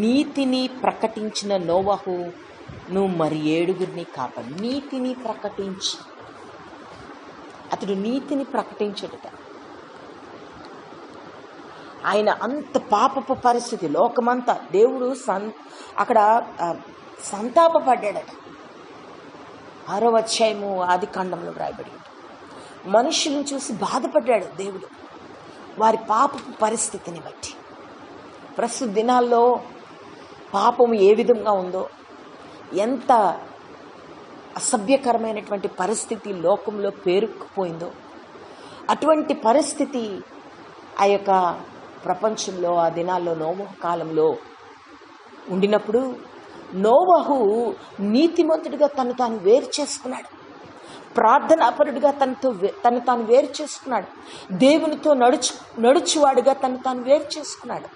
నీతిని ప్రకటించిన నోవహును మరి 7గురిని కాపాడు. నీతిని ప్రకటించి, అతడు నీతిని ప్రకటించడట. ఆయన అంత పాపపు పరిస్థితి, లోకమంతా దేవుడు అక్కడ సంతాపపడ్డాడట. 6వ అధ్యాయము ఆదికాండంలో వ్రాయబడి మనుషులను చూసి బాధపడ్డాడు దేవుడు, వారి పాపపు పరిస్థితిని బట్టి. ప్రస్తుత దినాల్లో పాపం ఏ విధంగా ఉందో, ఎంత అసభ్యకరమైనటువంటి పరిస్థితి లోకంలో పేరుకుపోయిందో, అటువంటి పరిస్థితి ఆ యొక్క ప్రపంచంలో ఆ దినాల్లో నోవహు కాలంలో ఉండినప్పుడు నోవహు నీతిమంతుడిగా తను తాను వేరు చేసుకున్నాడు. ప్రార్థనాపరుడిగా తను తాను వేరు చేసుకున్నాడు. దేవునితో నడుచువాడుగా తను తాను వేరు చేసుకున్నాడు.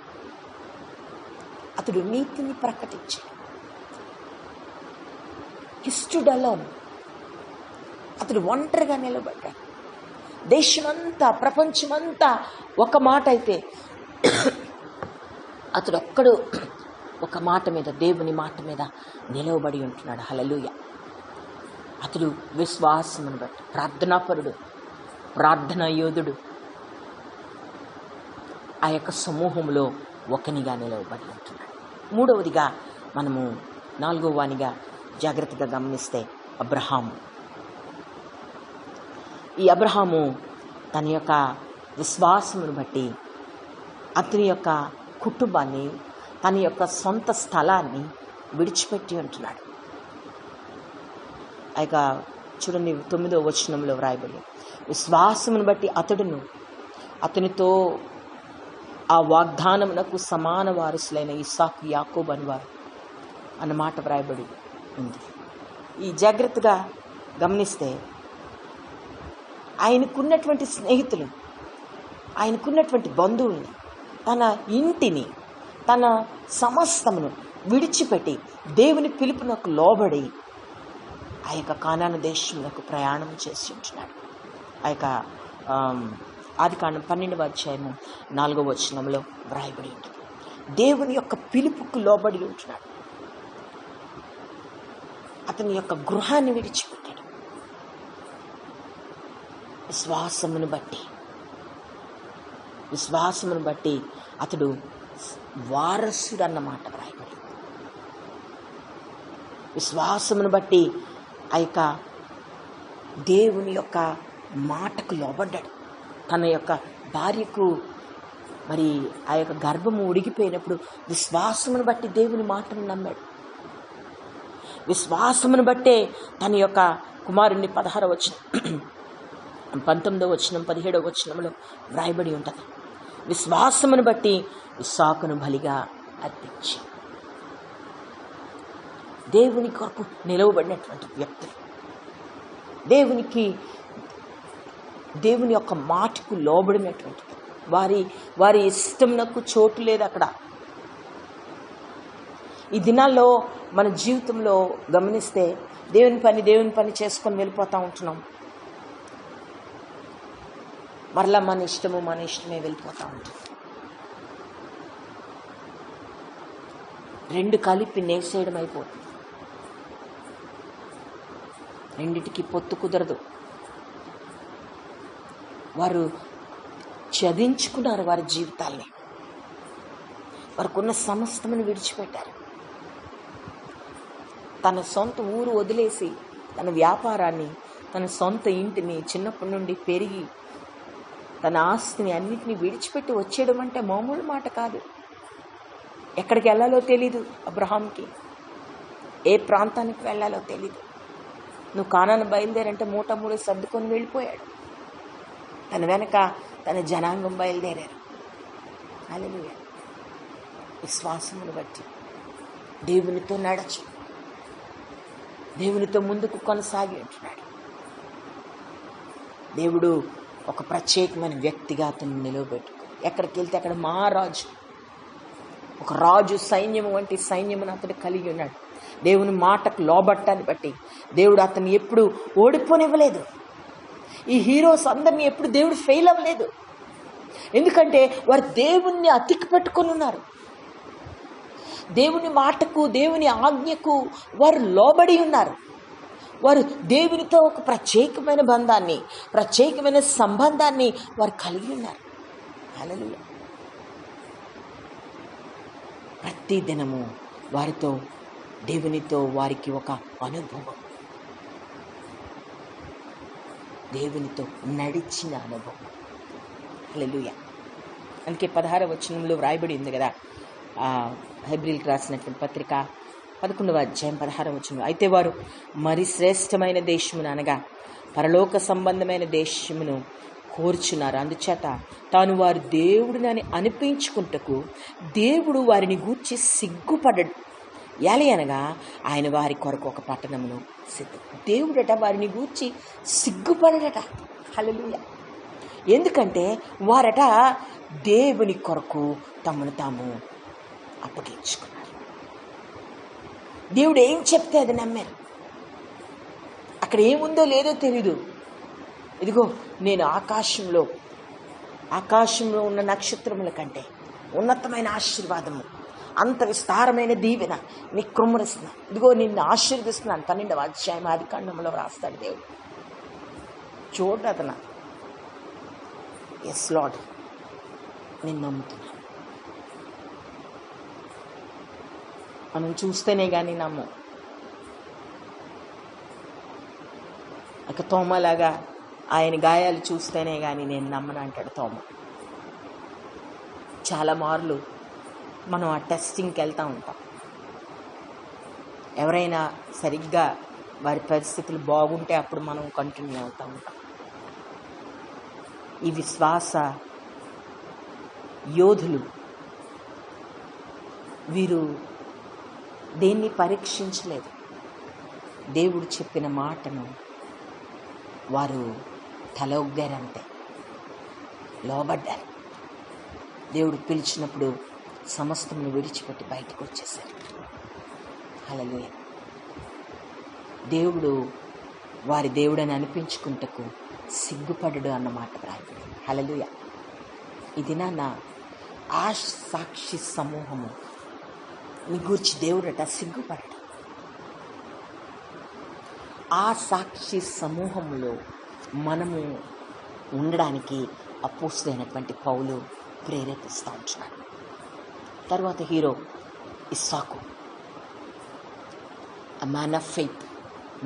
అతడు నీతిని ప్రకటించాడు. He stood alone. అతడు ఒంటరిగా నిలబడ్డాడు. దేశమంతా, ప్రపంచమంతా ఒక మాట అయితే అతడు ఒక్కడు ఒక మాట మీద, దేవుని మాట మీద నిలవబడి ఉంటున్నాడు. హల్లెలూయా. అతడు విశ్వాసమును బట్టి ప్రార్థనాపరుడు, ప్రార్థనా యోధుడు, ఆ యొక్క సమూహంలో ఒకనిగా నిలవబడి ఉంటున్నాడు. మూడవదిగా మనము 4వ వానిగా జాగ్రత్తగా గమనిస్తే అబ్రహాము. ఈ అబ్రహాము తన యొక్క విశ్వాసమును బట్టి అతని యొక్క కుటుంబాన్ని, తన యొక్క సొంత స్థలాన్ని విడిచిపెట్టి ఉంటున్నాడు. ఇక చూడండి 9వ వచనంలో వ్రాయబడి, విశ్వాసమును బట్టి అతడును అతనితో ఆ వాగ్దానమునకు సమాన వారసులైన ఇస్సాకు, యాకోబు అనేవారు అన్నమాట వ్రాయబడి ఉంది. ఈ జాగ్రత్తగా గమనిస్తే ఆయనకున్నటువంటి స్నేహితులు, ఆయనకున్నటువంటి బంధువుల్ని, తన ఇంటిని, తన సమస్తమును విడిచిపెట్టి దేవుని పిలుపునకు లోబడి ఆ యొక్క కానాను దేశములకు ప్రయాణం చేసి ఉంటున్నాడు. ఆ యొక్క ఆదికాండం 12వ అధ్యాయము 4వ వచనంలో వ్రాయబడి ఉంటుంది. దేవుని యొక్క పిలుపుకు లోబడి ఉంటున్నాడు. అతని యొక్క గృహాన్ని విడిచిపెట్టాడు. విశ్వాసమును బట్టి విశ్వాసమును బట్టి అతడు వారసుడు అన్నమాట రాయబడి. విశ్వాసమును బట్టి ఆ యొక్క దేవుని యొక్క మాటకు లోబడ్డాడు. తన యొక్క భార్యకు మరి ఆ యొక్క గర్భము ఉడిగిపోయినప్పుడు విశ్వాసమును బట్టి దేవుని మాటను నమ్మాడు. విశ్వాసమును బట్టే తన యొక్క కుమారుణ్ణి 16వ వచనం 19వ వచనం 17వ వచనంలో వ్రాయబడి ఉంటుంది. విశ్వాసమును బట్టి ఇస్సాకును బలిగా అర్పించి దేవుని కొరకు నిలవబడినటువంటి వ్యక్తులు, దేవుని యొక్క మాటకు లోబడినటువంటి వారి ఇష్టంనకు చోటు లేదు అక్కడ. ఈ దినాల్లో మన జీవితంలో గమనిస్తే దేవుని పని చేసుకొని వెళ్ళిపోతూ ఉంటున్నాం. మరలా మన ఇష్టమే వెళ్ళిపోతూ ఉంటుంది. రెండు కలిపి నేసేయడం అయిపోతుంది. రెండిటికి పొత్తు కుదరదు. వారు చదించుకున్నారు వారి జీవితాల్ని. వారికున్న సమస్తమును విడిచిపెట్టారు. తన సొంత ఊరు వదిలేసి తన వ్యాపారాన్ని, తన సొంత ఇంటిని, చిన్నప్పటి నుండి పెరిగి తన ఆస్తిని అన్నిటినీ విడిచిపెట్టి వచ్చేయడం అంటే మామూలు మాట కాదు. ఎక్కడికి వెళ్ళాలో తెలీదు అబ్రహాంకి, ఏ ప్రాంతానికి వెళ్ళాలో తెలీదు. నువ్వు కానాను బయలుదేరంటే మూట సర్దుకొని వెళ్ళిపోయాడు. తన వెనక తన జనాంగం బయలుదేరారు. హల్లెలూయా. విశ్వాసమును బట్టి దేవునితో నడచి దేవునితో ముందుకు కొనసాగి ఉంటున్నాడు. దేవుడు ఒక ప్రత్యేకమైన వ్యక్తిగా అతను నిలవబెట్టుకో. ఎక్కడికి వెళ్తే అక్కడ మహారాజు, ఒక రాజు సైన్యము వంటి సైన్యమును అతడు కలిగి ఉన్నాడు. దేవుని మాటకు లోబట్టాన్ని బట్టి దేవుడు అతన్ని ఎప్పుడు ఓడిపోనివ్వలేదు. ఈ హీరోస్ అందరినీ ఎప్పుడు దేవుడు ఫెయిల్ అవ్వలేదు. ఎందుకంటే వారు దేవుణ్ణి అతికి పెట్టుకొని ఉన్నారు. దేవుని మాటకు, దేవుని ఆజ్ఞకు వారు లోబడి ఉన్నారు. వారు దేవునితో ఒక ప్రత్యేకమైన బంధాన్ని, ప్రత్యేకమైన సంబంధాన్ని వారు కలిగి ఉన్నారు. హల్లెలూయా. ప్రతి దినము దేవునితో వారికి ఒక అనుభవం, దేవునితో నడిచిన అనుభవం. హల్లెలూయా. అందుకే 16వ వచనంలో వ్రాయబడి ఉంది కదా, హెబ్రీలకు రాసినటువంటి పత్రిక 11వ అధ్యాయం 16వ వచనం. అయితే వారు మరి శ్రేష్టమైన దేశమును అనగా పరలోక సంబంధమైన దేశమును కోరుచున్నారు. అందుచేత తాను వారు దేవుడినని అనిపించుకుంటకు దేవుడు వారిని గూర్చి సిగ్గుపడడు. యాలి అనగా ఆయన వారి కొరకు ఒక పట్టణమును సిద్ధం. దేవుడట వారిని గూర్చి సిగ్గుపడట. హల్లెలూయా. ఎందుకంటే వారట దేవుని కొరకు తమను తాము అప్పగించుకున్నారు. దేవుడు ఏం చెప్తే అది నమ్మారు. అక్కడ ఏముందో లేదో తెలీదు. ఇదిగో నేను ఆకాశంలో ఉన్న నక్షత్రముల కంటే ఉన్నతమైన ఆశీర్వాదము, అంత విస్తారమైన దీవెన నీ కృమ్మరిస్తున్నా. ఇదిగో నిన్ను ఆశీర్వదిస్తున్నాను. 12వ అధ్యాయం ఆదికాండంలో రాస్తాడు దేవుడు. చూడు అతను, ఎస్ లార్డ్, నేను నమ్ముతున్నాను. మనం చూస్తేనే కానీ నమ్ము. ఇక తోమలాగా ఆయన గాయాలు చూస్తేనే కానీ నేను నమ్మను అంటాడు తోమ. చాలా మార్లు మనం ఆ టెస్టింగ్కి వెళ్తూ ఉంటాం. ఎవరైనా సరిగ్గా వారి పరిస్థితులు బాగుంటే అప్పుడు మనం కంటిన్యూ అవుతూ ఉంటాం. ఈ విశ్వాస యోధులు వీరు దేన్ని పరీక్షించలేదు. దేవుడు చెప్పిన మాటను వారు తల ఒగ్గారంతే, లోబడ్డారు. దేవుడు పిలిచినప్పుడు సమస్తమును విడిచిపెట్టి బయటకు వచ్చేసారు. హల్లెలూయా. దేవుడు వారి దేవుడని అనిపించుకుంటకు సిగ్గుపడడు అన్నమాట రాయబడి. హల్లెలూయా. ఇది నా ఆ సాక్షి సమూహము నీ గూర్చి దేవుడట సిగ్గుపడడు. ఆ సాక్షి సమూహంలో మనము ఉండడానికి అపోస్తలుడైనటువంటి పౌలు ప్రేరేపిస్తూ ఉంటున్నాడు. తర్వాత hero Isaac, a man of faith,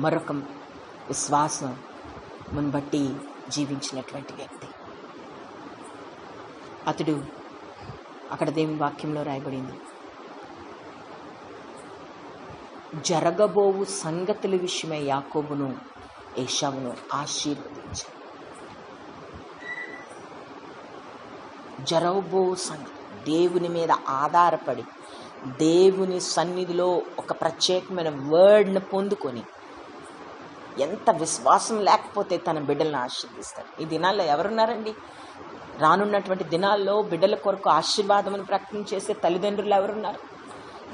మరొక విశ్వాసం బట్టి జీవించినటువంటి వ్యక్తి. అతడు అక్కడ దేవుని వాక్యంలో రాయబడింది, జరగబోవు సంగతుల విషయమై యాకోబును ఏశావును ఆశీర్వదించాడు. జరగబోవు సంగతి, దేవుని మీద ఆధారపడి దేవుని సన్నిధిలో ఒక ప్రత్యేకమైన వర్డ్ని పొందుకొని, ఎంత విశ్వాసం లేకపోతే తన బిడ్డలను ఆశీర్దిస్తాడు. ఈ దినాల్లో ఎవరున్నారండి? రానున్నటువంటి దినాల్లో బిడ్డల కొరకు ఆశీర్వాదమును ప్రకటన చేసే తల్లిదండ్రులు ఎవరున్నారు?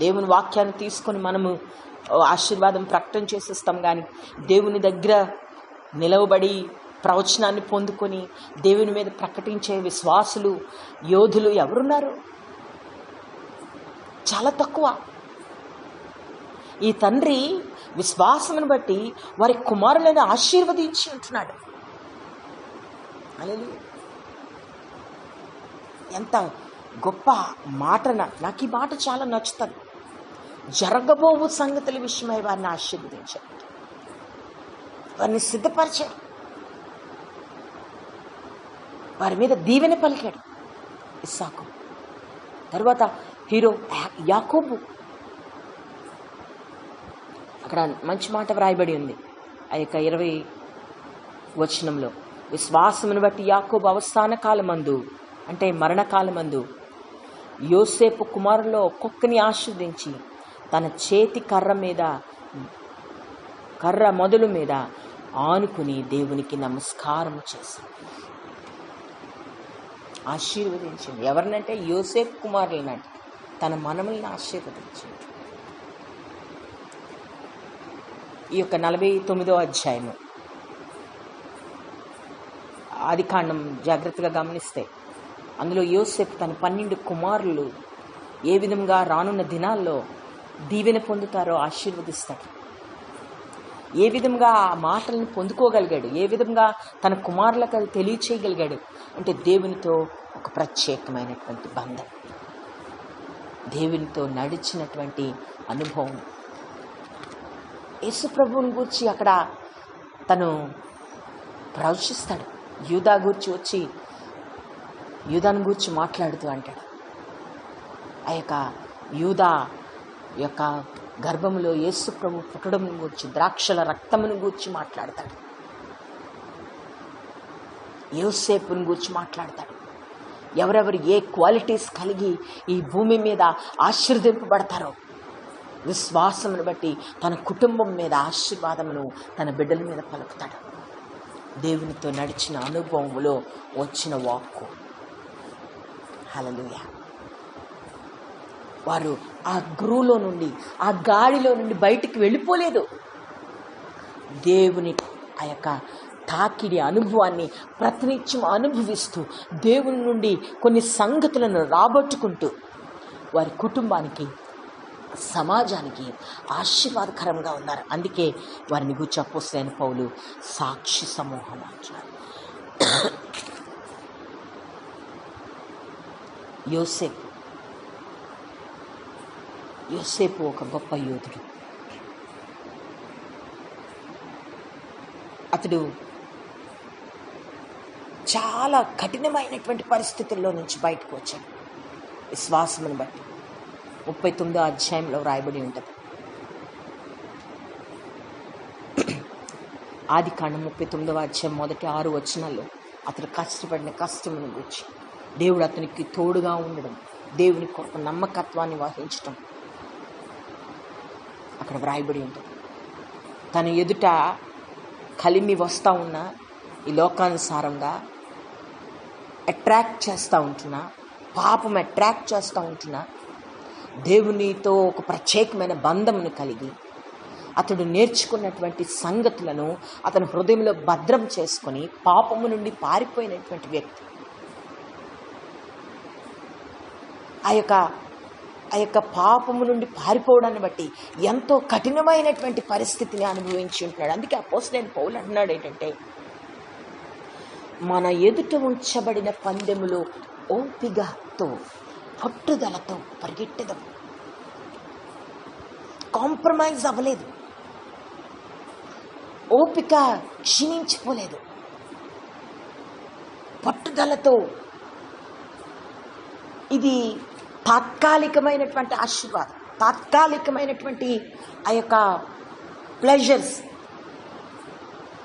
దేవుని వాక్యాన్ని తీసుకొని మనము ఆశీర్వాదం ప్రకటన చేసేస్తాం, కానీ దేవుని దగ్గర నిలవబడి ప్రవచనాన్ని పొందుకొని దేవుని మీద ప్రకటించే విశ్వాసులు, యోధులు ఎవరున్నారు? చాలా తక్కువ. ఈ తండ్రి విశ్వాసమును బట్టి వారి కుమారులను ఆశీర్వదించి ఉంటున్నాడు. హల్లెలూయా! ఎంత గొప్ప మాట! నాకు ఈ మాట చాలా నచ్చుతుంది. జరగబోవు సంగతుల విషయమై వారిని ఆశీర్వదించాడు, వారిని సిద్ధపరిచాడు, వారి మీద దీవెన పలికాడు ఇస్సాకు. తర్వాత హీరో యాకోబు. అక్కడ మంచి మాట వ్రాయబడి ఉంది ఆ యొక్క 20 వచనంలో, విశ్వాసమును బట్టి యాకోబు అవసాన కాలమందు, అంటే మరణకాలమందు, యోసేపు కుమారులో ఒక్కొక్కని ఆశీర్వదించి తన చేతి కర్ర మొదలు మీద ఆనుకుని దేవునికి నమస్కారం చేశాడు. ఆశీర్వదించింది ఎవరినంటే యోసేపు కుమారులనంటే తన మనములను ఆశీర్వదించింది. ఈ యొక్క 49వ అధ్యాయము ఆదికాండం జాగ్రత్తగా గమనిస్తే అందులో యోసేపు తన 12 కుమారులు ఏ విధంగా రానున్న దినాల్లో దీవెన పొందుతారో ఆశీర్వదిస్తాడు. ఏ విధంగా ఆ మాటలను పొందుకోగలిగాడు, ఏ విధంగా తన కుమారులకు అది తెలియచేయగలిగాడు అంటే దేవునితో ఒక ప్రత్యేకమైనటువంటి బంధం, దేవునితో నడిచినటువంటి అనుభవం. యేసు ప్రభువుని గూర్చి అక్కడ తను ప్రవచిస్తాడు. యూదా గూర్చి వచ్చి యూదాను గూర్చి మాట్లాడుతూ అంటాడు, ఆ యొక్క యూదా యొక్క గర్భములో యేసు ప్రభు పుట్టడం గూర్చి, ద్రాక్షల రక్తమును గూర్చి మాట్లాడతాడు, యోసేపుని గూర్చి మాట్లాడతాడు. ఎవరెవరు ఏ క్వాలిటీస్ కలిగి ఈ భూమి మీద ఆశీర్వదింపబడతారో విశ్వాసమును బట్టి తన కుటుంబం మీద ఆశీర్వాదమును తన బిడ్డల మీద పలుకుతాడు. దేవునితో నడిచిన అనుభవంలో వచ్చిన వాక్కు. హల్లెలూయా! వారు ఆ గురువులో నుండి, ఆ గాడిలో నుండి బయటికి వెళ్ళిపోలేదు. దేవుని ఆ యొక్క తాకిడి అనుభవాన్ని ప్రతినిత్యం అనుభవిస్తూ దేవుని నుండి కొన్ని సంగతులను రాబట్టుకుంటూ వారి కుటుంబానికి, సమాజానికి ఆశీర్వాదకరంగా ఉన్నారు. అందుకే వారిని గూర్చి అపోస్తలుడైన పౌలు సాక్షి సమూహం అంటున్నారు. యోసేపు ఒక గొప్ప యోధుడు. అతడు చాలా కఠినమైనటువంటి పరిస్థితుల్లో నుంచి బయటకు వచ్చాడు విశ్వాసమును బట్టి. 39వ అధ్యాయంలో రాయబడి ఉంటుంది. ఆదికాండం 39వ అధ్యాయం మొదటి 6 వచనాల్లో అతడు కష్టపడిన కష్టమును గురించి, దేవుడు అతనికి తోడుగా ఉండడం, దేవుని కొరకు నమ్మకత్వాన్ని వహించడం అక్కడ వ్రాయబడి ఉంటుంది. తన ఎదుట కలిమి వస్తూ ఉన్న ఈ లోకానుసారంగా అట్రాక్ట్ చేస్తూ ఉంటున్నా, పాపం అట్రాక్ట్ చేస్తూ ఉంటున్నా, దేవునితో ఒక ప్రత్యేకమైన బంధమును కలిగి అతడు నేర్చుకున్నటువంటి సంగతులను అతని హృదయంలో భద్రం చేసుకొని పాపము నుండి పారిపోయినటువంటి వ్యక్తి. ఆ యొక్క పాపము నుండి పారిపోవడాన్ని బట్టి ఎంతో కఠినమైనటువంటి పరిస్థితిని అనుభవించి ఉంటున్నాడు. అందుకే అపోస్తలుడైన పౌలు అంటున్నాడు ఏంటంటే, మన ఎదుట ఉంచబడిన పందెములో ఓపికతో పట్టుదలతో పరిగెట్టెదము. కాంప్రమైజ్ అవ్వలేదు. ఓపిక క్షీణించిపోలేదు. పట్టుదలతో. ఇది తాత్కాలికమైనటువంటి ఆశీర్వాదం, తాత్కాలికమైనటువంటి ఆ యొక్క ప్లెజర్స్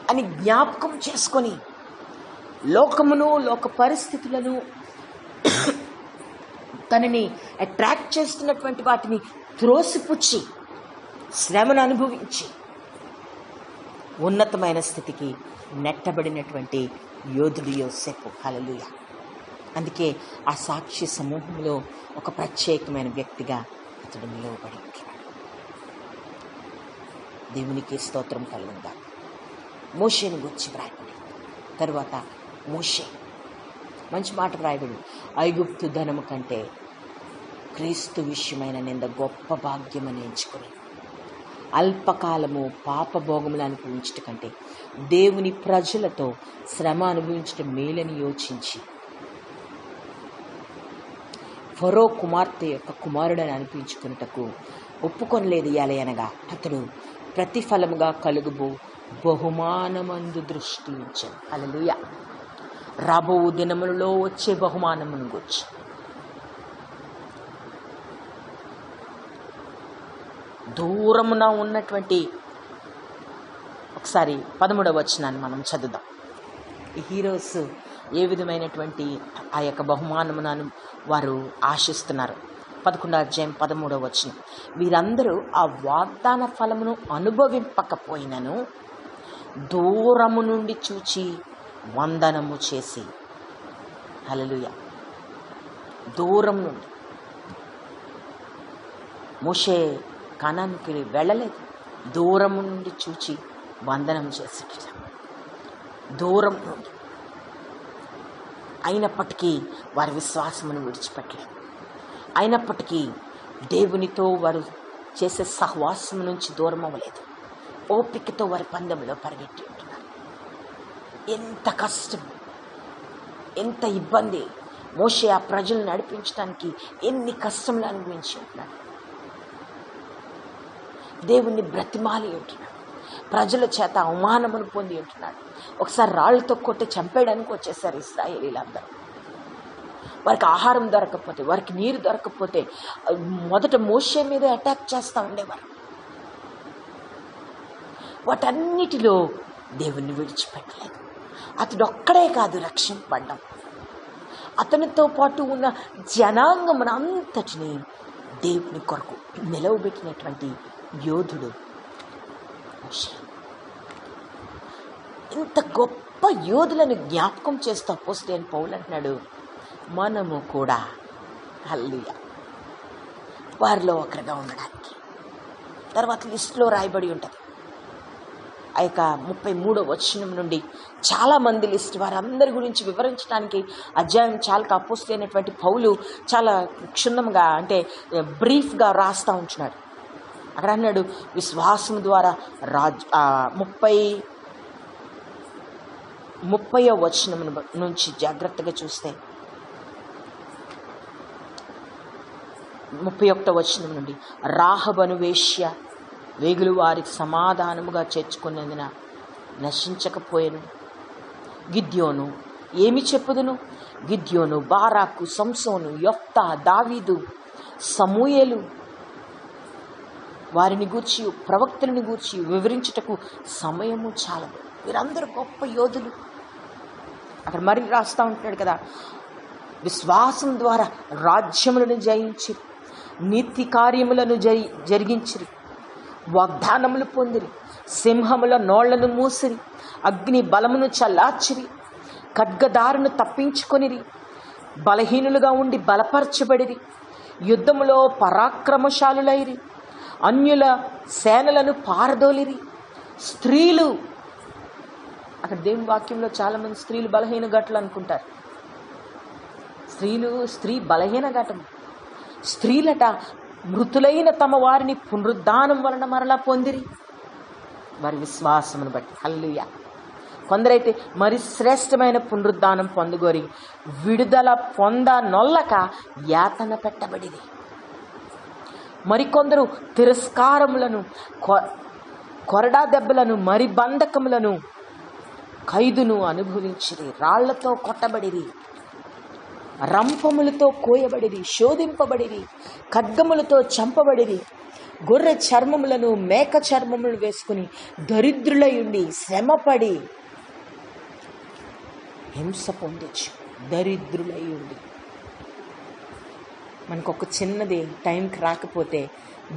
అని జ్ఞాపకం చేసుకొని లోకమును, లోక పరిస్థితులను, తనని అట్రాక్ట్ చేస్తున్నటువంటి వాటిని త్రోసిపుచ్చి శ్రమను అనుభవించి ఉన్నతమైన స్థితికి నెట్టబడినటువంటి యోధుడు యోసేపు. హల్లెలూయా. అందుకే ఆ సాక్షి సమూహంలో ఒక ప్రత్యేకమైన వ్యక్తిగా అతడు నిలవబడి ఉంటున్నాడు. దేవునికి స్తోత్రం కలుగుందా. మోషేను గురించి వ్రాయబడి, తరువాత మోషే మంచి మాట వ్రాయబడి, ఐగుప్తు ధనము కంటే క్రీస్తు విషయమైన నింద గొప్ప భాగ్యమని ఎంచుకొని అల్పకాలము పాపభోగములు అనుభవించట కంటే దేవుని ప్రజలతో శ్రమ అనుభవించడం మేలని యోచించి ఫరో కుమార్తె యొక్క కుమారుడని అనిపించుకున్నటకు ఒప్పుకొనలేదు. అనగా అతడు ప్రతిఫలముగా కలుగుబో బహుమానమందు దృష్టి ఉంచాను. హల్లెలూయా. రాబో దినములలో వచ్చే బహుమానమును గురించి దూరమున ఉన్నటువంటి, ఒకసారి 13వ వచనాన్ని మనం చదువుదాం. ఈ హీరోస్ ఏ విధమైనటువంటి ఆ యొక్క బహుమానమును వారు ఆశిస్తున్నారు. 11వ అధ్యాయం 13వ వచనం. వీరందరూ ఆ వాగ్దాన ఫలమును అనుభవింపకపోయినను దూరము నుండి చూచి వందనము చేసి. హల్లెలూయా. దూరం నుండి. మోషే కనానుకి వెళ్ళలేదు, దూరము నుండి చూచి వందనం చేసేట. దూరం నుండి. అయినప్పటికీ వారి విశ్వాసమును విడిచిపెట్టలేదు. అయినప్పటికీ దేవునితో వారు చేసే సహవాసం నుంచి దూరం అవ్వలేదు. ఓపికతో వారి పందెంలో పరిగెట్టి ఉంటున్నారు. ఎంత కష్టం, ఎంత ఇబ్బంది. మోషే ఆ ప్రజలను నడిపించడానికి ఎన్ని కష్టములు అనుభవించి ఉంటున్నాడు. దేవుణ్ణి బ్రతిమాలి ఉంటున్నాడు. ప్రజల చేత అవమానమును పొంది ఉంటున్నాడు. ఒకసారి రాళ్లతో కొట్టి చంపేయడానికి వచ్చేసారు ఇశ్రాయేలీలందరూ. వారికి ఆహారం దొరకకపోతే, వారికి నీరు దొరకకపోతే మొదట మోషే మీద అటాక్ చేస్తూ ఉండేవారు. వాటన్నిటిలో దేవుణ్ణి విడిచిపెట్టలేదు. అతడు ఒక్కడే కాదు రక్షింపబడ్డం, అతనితో పాటు ఉన్న జనాంగమును అంతటిని దేవుని కొరకు నిలవబెట్టినటువంటి యోధుడు మోషే. ఇంత గొప్ప యోధులను జ్ఞాపకం చేస్తూ అపోస్తలుడైన పౌలు అంటున్నాడు, మనము కూడా హల్లెలూయా వారిలో ఒకరిగా ఉండడానికి. తర్వాత లిస్టులో రాయబడి ఉంటుంది. ఆ యొక్క 33వ వచనం నుండి చాలామంది లిస్ట్, వారందరి గురించి వివరించడానికి అధ్యాయం చాలా అపోస్తలుడైనటువంటి పౌలు చాలా క్షుణ్ణంగా, అంటే బ్రీఫ్గా రాస్తూ ఉంటున్నాడు. అక్కడ అన్నాడు, విశ్వాసం ద్వారా 30వ వచనం నుంచి జాగ్రత్తగా చూస్తే 31వ వచనం నుండి, రాహబను వేశ్య వేగులు వారికి సమాధానముగా చేర్చుకునేందున నశించకపోయాను. గిద్యోను ఏమి చెప్పుదును? గిద్యోను, బారాకు, సంసోను, యొఫ్తా, దావీదు, సమూయేలు, వారిని గూర్చి ప్రవక్తలని గూర్చి వివరించుటకు సమయము చాలదు. వీరందరూ గొప్ప యోధులు. అక్కడ మరి రాస్తూ ఉంటున్నాడు కదా, విశ్వాసం ద్వారా రాజ్యములను జయించి, నీతి కార్యములను జరిగించిరి, వాగ్దానములు పొందిరి, సింహముల నోళ్లను మూసిరి, అగ్ని బలమును చల్లార్చిరి, ఖడ్గదారును తప్పించుకొనిరి, బలహీనులుగా ఉండి బలపరచబడిరి, యుద్ధములో పరాక్రమశాలులైరి, అన్యుల సేనలను పారదోలిరి. స్త్రీలు, అక్కడ దేవుని వాక్యంలో చాలామంది స్త్రీలు బలహీన ఘటలు అనుకుంటారు. స్త్రీ బలహీన ఘటం. స్త్రీలట మృతులైన తమ వారిని పునరుద్ధానం వలన మరలా పొందిరి, వారి విశ్వాసమును బట్టి. హల్లెలూయా. కొందరైతే మరి శ్రేష్టమైన పునరుద్ధానం పొందుగోరి విడుదల పొందనొల్లక యాతన పెట్టబడిరి. మరికొందరు తిరస్కారములను, కొరడా దెబ్బలను, మరి బంధకములను, ఖైదును అనుభవించిరి. రాళ్లతో కొట్టబడిరి, రంపములతో కోయబడిరి, శోధింపబడిరి, ఖడ్గములతో చంపబడిరి. గొర్రె చర్మములను, మేక చర్మములు వేసుకుని దరిద్రులై ఉండి శ్రమపడి హింస పొందొచ్చు. దరిద్రులై ఉండి మనకు ఒక చిన్నది టైంకి రాకపోతే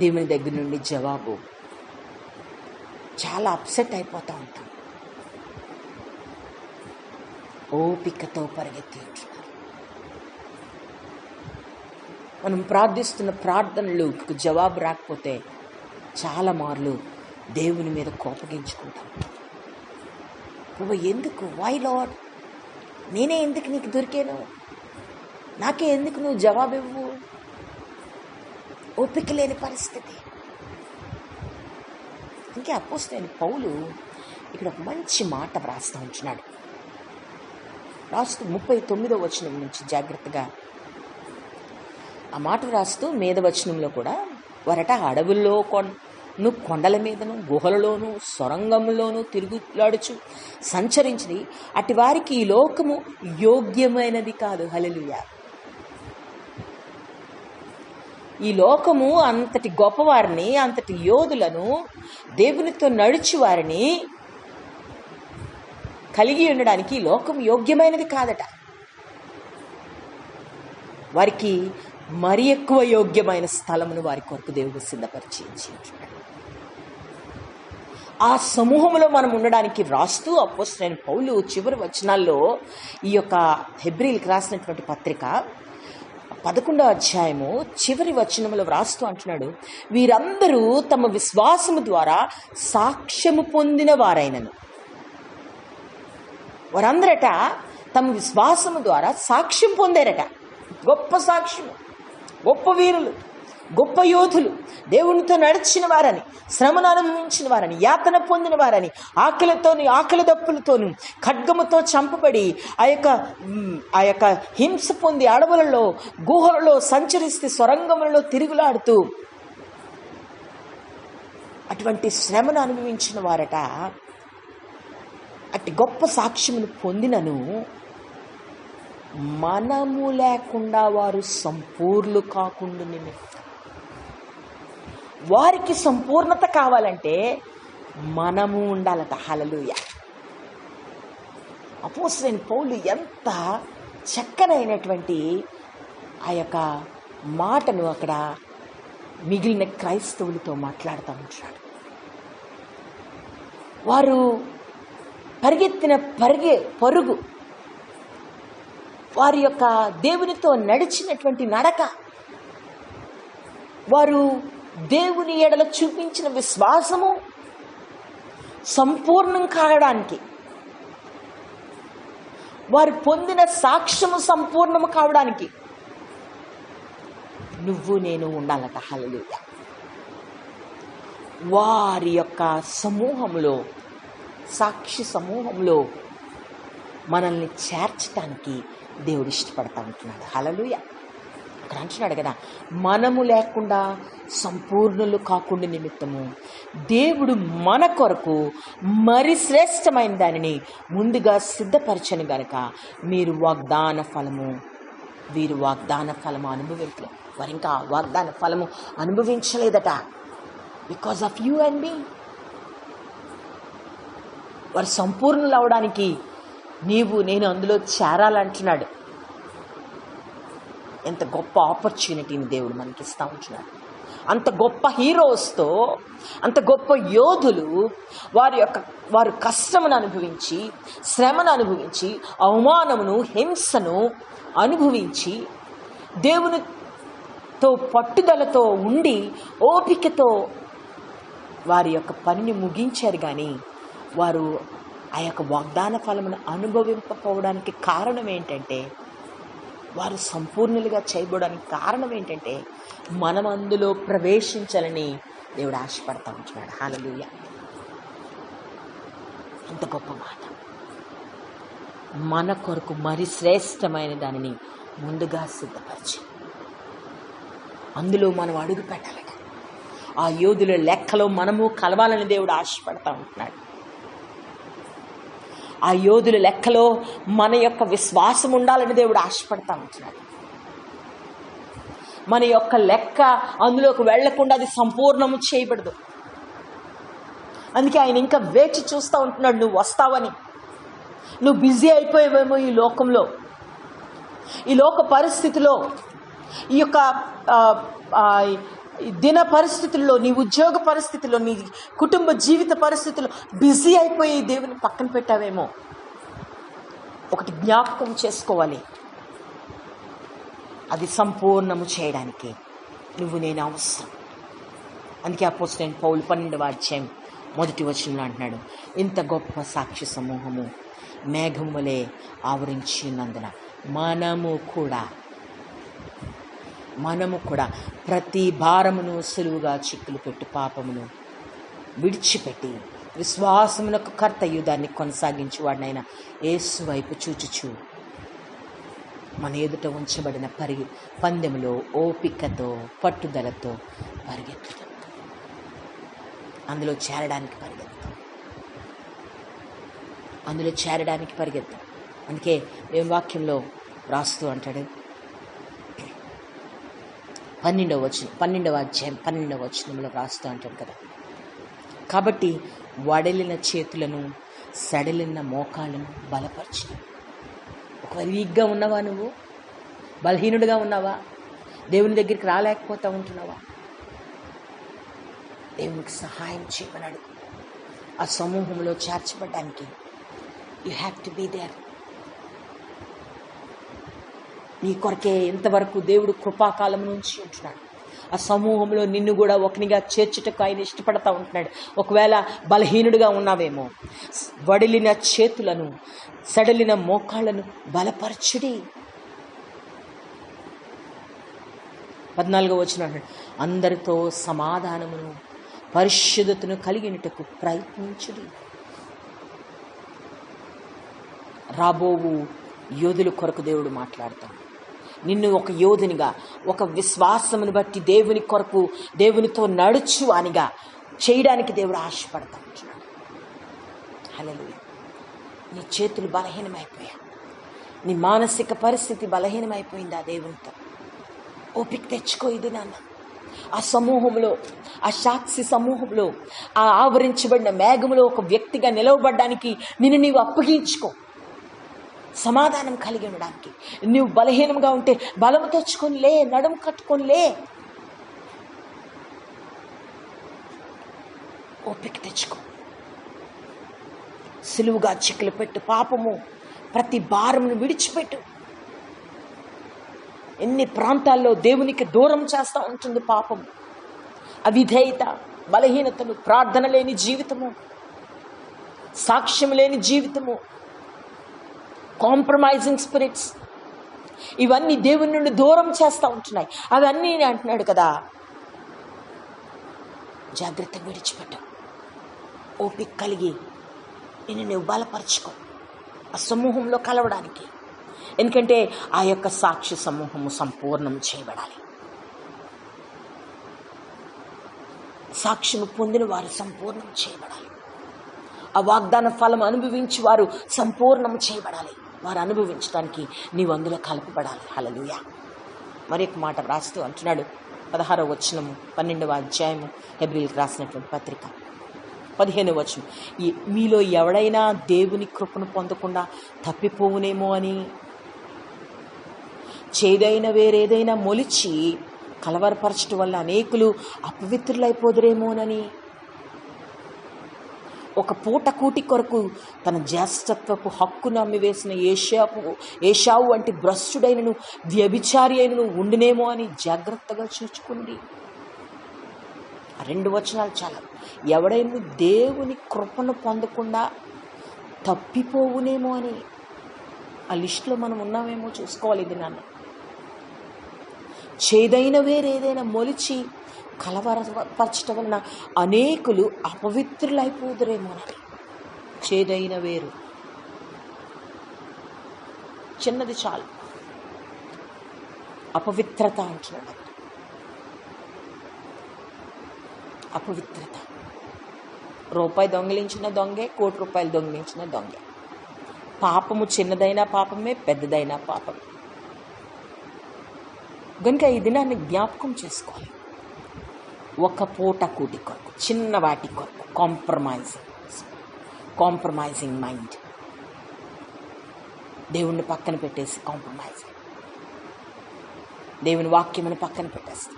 దేవుని దగ్గర నుండి జవాబు, చాలా అప్సెట్ అయిపోతూ ఉంటాం. ఓపికతో పరిగెత్తి ఉంటున్నారు. మనం ప్రార్థిస్తున్న ప్రార్థనలకు జవాబు రాకపోతే చాలా మార్లు దేవుని మీద కోపగించుకుంటాం. ప్రభు ఎందుకు, వై లార్డ్, నేనే ఎందుకు నీకు దొరికాను, నాకే ఎందుకు నువ్వు జవాబు ఇవ్వు? ఓపిక లేని పరిస్థితి. ఇంకే అపోస్తలుడైన పౌలు ఇక్కడ ఒక మంచి మాట వ్రాస్తూ ఉంటున్నాడు. రాస్తూ 39వ వచనం నుంచి జాగ్రత్తగా ఆ మాట రాస్తూ మీద వచనంలో కూడా వారట అడవుల్లో కొండల మీదను, గుహలలోను, సొరంగంలోనూ తిరుగులాడుచు సంచరించి అటు వారికి ఈ లోకము యోగ్యమైనది కాదు. హల్లెలూయా. ఈ లోకము అంతటి గొప్పవారిని, అంతటి యోధులను, దేవునితో నడిచి వారిని కలిగి ఉండడానికి ఈ లోకం యోగ్యమైనది కాదట. వారికి మరి ఎక్కువ యోగ్యమైన స్థలమును వారి కొరకు దేవుడు సిద్ధపరిచి ఉంటున్నాడు. ఆ సమూహంలో మనం ఉండడానికి రాస్తూ అపోస్తలుడైన పౌలు చివరి వచనాల్లో ఈ యొక్క హెబ్రీయులకు రాసినటువంటి పత్రిక 11వ అధ్యాయము చివరి వచనంలో వ్రాస్తూ అంటున్నాడు, వీరందరూ తమ విశ్వాసము ద్వారా సాక్ష్యము పొందిన వారైనను. వారందరట తమ విశ్వాసము ద్వారా సాక్ష్యం పొందారట. గొప్ప సాక్ష్యము, గొప్ప వీరులు, గొప్ప యోధులు, దేవునితో నడిచిన వారని, శ్రమను అనుభవించిన వారని, యాతన పొందిన వారని, ఆకలి దప్పులతోనూ ఖడ్గముతో చంపబడి ఆ యొక్క హింస పొంది అడవులలో, గుహలలో సంచరిస్తూ సొరంగములలో తిరుగులాడుతూ అటువంటి శ్రమను అనుభవించిన వారట అట్టి గొప్ప సాక్ష్యమును పొందినను మనము లేకుండా వారు సంపూర్ణులు కాకుండా నిమిత్తం. వారికి సంపూర్ణత కావాలంటే మనము ఉండాలట. హల్లెలూయా. అపోస్తలుడైన పౌలు ఎంత చక్కనైనటువంటి ఆ యొక్క మాటను అక్కడ మిగిలిన క్రైస్తవులతో మాట్లాడుతూ ఉంటున్నాడు. వారు పరిగెత్తిన పరుగు, వారి యొక్క దేవునితో నడిచినటువంటి నడక, వారు దేవుని ఎడల చూపించిన విశ్వాసము సంపూర్ణం కావడానికి, వారు పొందిన సాక్ష్యము సంపూర్ణము కావడానికి నువ్వు నేను ఉండాలట. హల్లెలూయా. వారి యొక్క సమూహంలో, సాక్షి సమూహంలో మనల్ని చేర్చడానికి దేవుడు ఇష్టపడతా ఉంటున్నాడు. హల్లెలూయా. అక్కడ అంటున్నాడు కదా, మనము లేకుండా సంపూర్ణులు కాకుండా నిమిత్తము దేవుడు మన కొరకు మరి శ్రేష్టమైన దానిని ముందుగా సిద్ధపరచను గనుక వీరు వాగ్దాన ఫలము అనుభవించలేదు. వారు ఇంకా వాగ్దాన ఫలము అనుభవించలేదట. బికాస్ ఆఫ్ యూ అండ్ మీ. వారు సంపూర్ణులు అవడానికి నీవు నేను అందులో చేరాలంటున్నాడు. ఎంత గొప్ప ఆపర్చునిటీని దేవుడు మనకి ఇస్తూ ఉంటున్నాడు. అంత గొప్ప హీరోస్తో, అంత గొప్ప యోధులు వారు కష్టమును అనుభవించి, శ్రమను అనుభవించి, అవమానమును, హింసను అనుభవించి, దేవునితో పట్టుదలతో ఉండి ఓపికతో వారి యొక్క పనిని ముగించారు. కానీ వారు ఆ యొక్క వాగ్దాన ఫలమును అనుభవింపకపోవడానికి కారణం ఏంటంటే, వారు సంపూర్ణులుగా చేయబడడానికి కారణం ఏంటంటే, మనం అందులో ప్రవేశించాలని దేవుడు ఆశపడతా ఉంటున్నాడు. హల్లెలూయా. అంత గొప్ప మాట. మన కొరకు మరి శ్రేష్టమైన దానిని ముందుగా సిద్ధపరిచి అందులో మనం అడుగు పెట్టాలట. ఆ యోధుల లెక్కలో మనము కలవాలని దేవుడు ఆశపడతా ఉంటున్నాడు. ఆ యోధుల లెక్కలో మన యొక్క విశ్వాసం ఉండాలని దేవుడు ఆశపడతా ఉంటున్నాడు. మన యొక్క లెక్క అందులోకి వెళ్లకుండా అది సంపూర్ణము చేయబడదు. అందుకే ఆయన ఇంకా వేచి చూస్తూ ఉంటున్నాడు, నువ్వు వస్తావని. నువ్వు బిజీ అయిపోయావేమో ఈ లోకంలో, ఈ లోక పరిస్థితిలో, ఈ యొక్క దిన పరిస్థితుల్లో, నీ ఉద్యోగ పరిస్థితుల్లో, నీ కుటుంబ జీవిత పరిస్థితుల్లో బిజీ అయిపోయి దేవుని పక్కన పెట్టావేమో. ఒకటి జ్ఞాపకం చేసుకోవాలి, అది సంపూర్ణము చేయడానికి నువ్వు నేను అవసరం. అందుకే అపోస్తలుడైన పౌలు 12వ అధ్యాయం 1వ వచనంలో అంటున్నాడు, ఇంత గొప్ప సాక్షి సమూహము మేఘము వలె ఆవరించినందున మనము కూడా ప్రతి భారమును సులువుగా చిక్కులు పెట్టు పాపమును విడిచిపెట్టి విశ్వాసమునకు కర్తయు దాన్ని కొనసాగించి వాడినైనా యేసు వైపు చూచుచు మన ఎదుట ఉంచబడిన పందెములో ఓపికతో పట్టుదలతో పరిగెత్తుతాం. అందులో చేరడానికి పరిగెత్తాం. అందుకే దేవుని వాక్యంలో రాస్తూ అంటాడు, 12వ అధ్యాయం 12వ వచనంలో రాస్తూ అంటాడు కదా, కాబట్టి వడలిన చేతులను సడలిన మోకాళ్ళను బలపరచు. ఒక వీక్గా ఉన్నావా, నువ్వు బలహీనుడిగా ఉన్నావా, దేవుని దగ్గరికి రాలేకపోతా ఉంటున్నావా, దేవునికి సహాయం చేయమన్నాడు. ఆ సమూహంలో చేర్చబడ్డానికి you have to be there. నీ కొరకే ఇంతవరకు దేవుడు కృపాకాలం నుంచి ఉంటున్నాడు. ఆ సమూహంలో నిన్ను కూడా ఒకనిగా చేర్చుటకు ఆయన ఇష్టపడతా ఉంటున్నాడు. ఒకవేళ బలహీనుడిగా ఉన్నావేమో, వడిలిన చేతులను సడలిన మోకాళ్ళను బలపరచుడి. 14వ వచనం అంటాడు, అందరితో సమాధానమును పరిశుద్ధతను కలిగినటకు ప్రయత్నించుడి. రాబోవు యోధుల కొరకు దేవుడు మాట్లాడతాడు. నిన్ను ఒక యోధునిగా, ఒక విశ్వాసమును బట్టి దేవుని కొరకు దేవునితో నడుచు అనిగా చేయడానికి దేవుడు ఆశపడతా ఉంటున్నాడు. హల్లెలూయా. నీ చేతులు బలహీనమైపోయా, నీ మానసిక పరిస్థితి బలహీనమైపోయిందా, దేవునితో ఓపిక తెచ్చుకో. ఇది నాన్న, ఆ సమూహంలో, ఆ సాక్షి సమూహంలో, ఆ ఆవరించబడిన మేఘములో ఒక వ్యక్తిగా నిలవబడ్డానికి నిన్ను నీవు అప్పగించుకో. సమాధానం కలిగి ఉండడానికి నువ్వు బలహీనంగా ఉంటే బలము తెచ్చుకొని లే, నడుము కట్టుకొని లే, ఓపిక తెచ్చుకో. సులువుగా చిక్కులు పెట్టు పాపము, ప్రతి భారమును విడిచిపెట్టు. ఎన్ని ప్రాంతాల్లో దేవునికి దూరం చేస్తూ ఉంటుంది పాపం, అవిధేయత, బలహీనతలు, ప్రార్థన లేని జీవితము, సాక్ష్యం లేని జీవితము, కాంప్రమైజింగ్ స్పిరిట్స్, ఇవన్నీ దేవుని నుండి దూరం చేస్తూ ఉంటున్నాయి. అవన్నీ అంటున్నాడు కదా, జాగ్రత్తగా విడిచిపెట్టు, ఓపిక కలిగి నిన్ను నువ్వు బలపరచుకో ఆ సమూహంలో కలవడానికి. ఎందుకంటే ఆ యొక్క సాక్షి సమూహము సంపూర్ణం చేయబడాలి. సాక్ష్యము పొందిన వారు సంపూర్ణం చేయబడాలి. ఆ వాగ్దాన ఫలం అనుభవించి వారు సంపూర్ణం చేయబడాలి. వారు అనుభవించడానికి నీవు అందులో కలపబడాలి. హల్లెలూయా. మరి ఒక మాట రాస్తూ అంటున్నాడు, 16వ వచనము 12వ అధ్యాయము హెబ్రీయులకు రాసినటువంటి పత్రిక 15వ వచనం, మీలో ఎవడైనా దేవుని కృపను పొందకుండా తప్పిపోవునేమో అని, చేదైన వేరేదైనా మొలిచి కలవరపరచడం వల్ల అనేకులు అపవిత్రులైపోదురేమోనని, ఒక పూట కూటి కొరకు తన జ్యేష్ఠత్వపు హక్కును అమ్మివేసిన ఏషావు వంటి భ్రష్టుడైనను వ్యభిచారి అయినను ఉండునేమో అని జాగ్రత్తగా చూచుకోండి. 2 వచనాలు చాలా. ఎవడైనా దేవుని కృపను పొందకుండా తప్పిపోవునేమో అని, ఆ లిస్టులో మనం ఉన్నామేమో చూసుకోవాలి. ఇది నాన్న, చేదైన వేరేదైనా మొలిచి కలవరపరచటం వలన అనేకులు అపవిత్రులైపోదురేమోనని. చేదైన వేరు, చిన్నది చాలు. అపవిత్రత అంటున్నాడు. అపవిత్రత. రూపాయి దొంగిలించిన దొంగే, ₹1,00,00,000 దొంగిలించిన దొంగే. పాపము చిన్నదైనా పాపమే, పెద్దదైనా పాపమే. కనుక ఈ దినాన్ని జ్ఞాపకం చేసుకోవాలి. ఒక పూట కూటి కొరకు, చిన్న వాటి కొరకు కాంప్రమైజింగ్ మైండ్. దేవుణ్ణి పక్కన పెట్టేసి కాంప్రమైజింగ్, దేవుని వాక్యమును పక్కన పెట్టేస్తాం.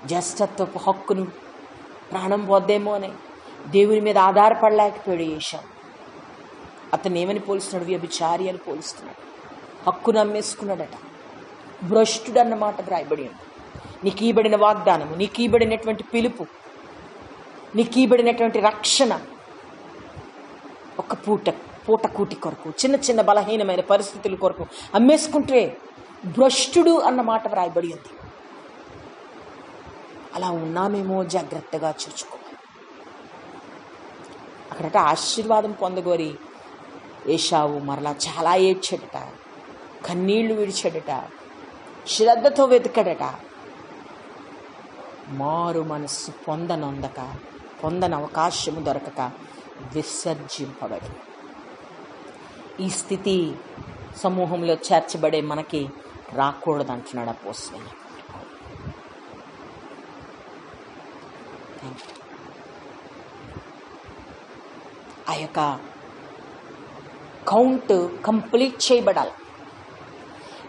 జ్యేష్ఠత్వపు హక్కును ప్రాణం పోద్దేమో అని దేవుని మీద ఆధారపడలేకపోయాడు ఏషావు. అతను ఏమని పోలుస్తున్నాడు? వ్యభిచారి అని పోలుస్తున్నాడు. హక్కును అమ్మేసుకున్నాడట. భ్రష్టుడు అన్నమాట వ్రాయబడి ఉంది. నీకు ఈబడిన వాగ్దానము, నీకు ఈబడినటువంటి పిలుపు, నీకు ఈబడినటువంటి రక్షణ ఒక పూట కూటి కొరకు, చిన్న చిన్న బలహీనమైన పరిస్థితుల కొరకు అమ్మేసుకుంటే భ్రష్టుడు అన్నమాట వ్రాయబడి ఉంది. అలా ఉన్నామేమో జాగ్రత్తగా చూసుకోవాలి. అక్కడట ఆశీర్వాదం పొందగోరి ఏషావు మరలా చాలా ఏడ్చాడట, కన్నీళ్లు విడిచాడట, శ్రద్ధతో వెతికాడట. మారు మనస్సు పొందని అవకాశము దొరకక విసర్జింపబడి, ఈ స్థితి సమూహంలో చేర్చబడే మనకి రాకూడదు అంటున్నాడు అపోస్తలుడు. ఆ యొక్క కౌంట్ కంప్లీట్ చేయబడాలి.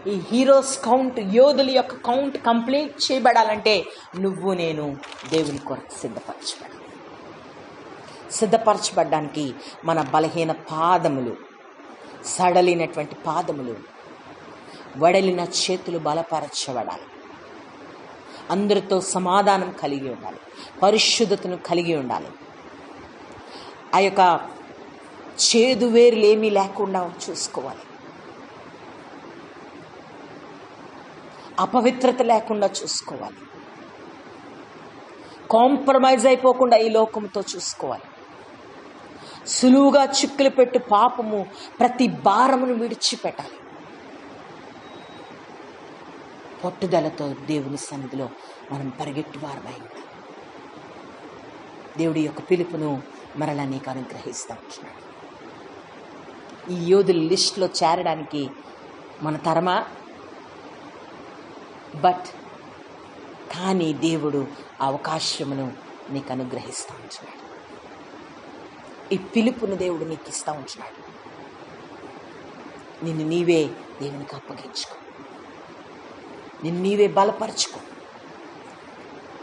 ఈ హీరోస్ కౌంట్, యోధుల యొక్క కౌంట్ కంప్లీట్ చేయబడాలంటే నువ్వు నేను దేవుని కొరకు సిద్ధపరచబడ్డానికి మన బలహీన పాదములు, సడలినటువంటి పాదములు, వడలిన చేతులు బలపరచబడాలి. అందరితో సమాధానం కలిగి ఉండాలి, పరిశుద్ధతను కలిగి ఉండాలి. ఆ యొక్క చేదు వేరులు ఏమీ లేకుండా చూసుకోవాలి, అపవిత్రత లేకుండా చూసుకోవాలి, కాంప్రమైజ్ అయిపోకుండా ఈ లోకంతో చూసుకోవాలి. సులువుగా చిక్కులు పెట్టు పాపము ప్రతి భారమును విడిచిపెట్టాలి. పట్టుదలతో దేవుని సన్నిధిలో మనం పరిగెట్టువారమై ఉండాలి. దేవుడి యొక్క పిలుపును మరలా నీకు అనుగ్రహిస్తూ ఉంటున్నాడు. ఈ యోధుల లిస్టులో చేరడానికి మన తరమా? కానీ దేవుడు ఆ అవకాశమును నీకు అనుగ్రహిస్తూ ఉంటున్నాడు. ఈ పిలుపును దేవుడు నీకు ఇస్తూ ఉంటున్నాడు. నిన్ను నీవే దేవునికి అప్పగించుకో, నిన్ను నీవే బలపరచుకో,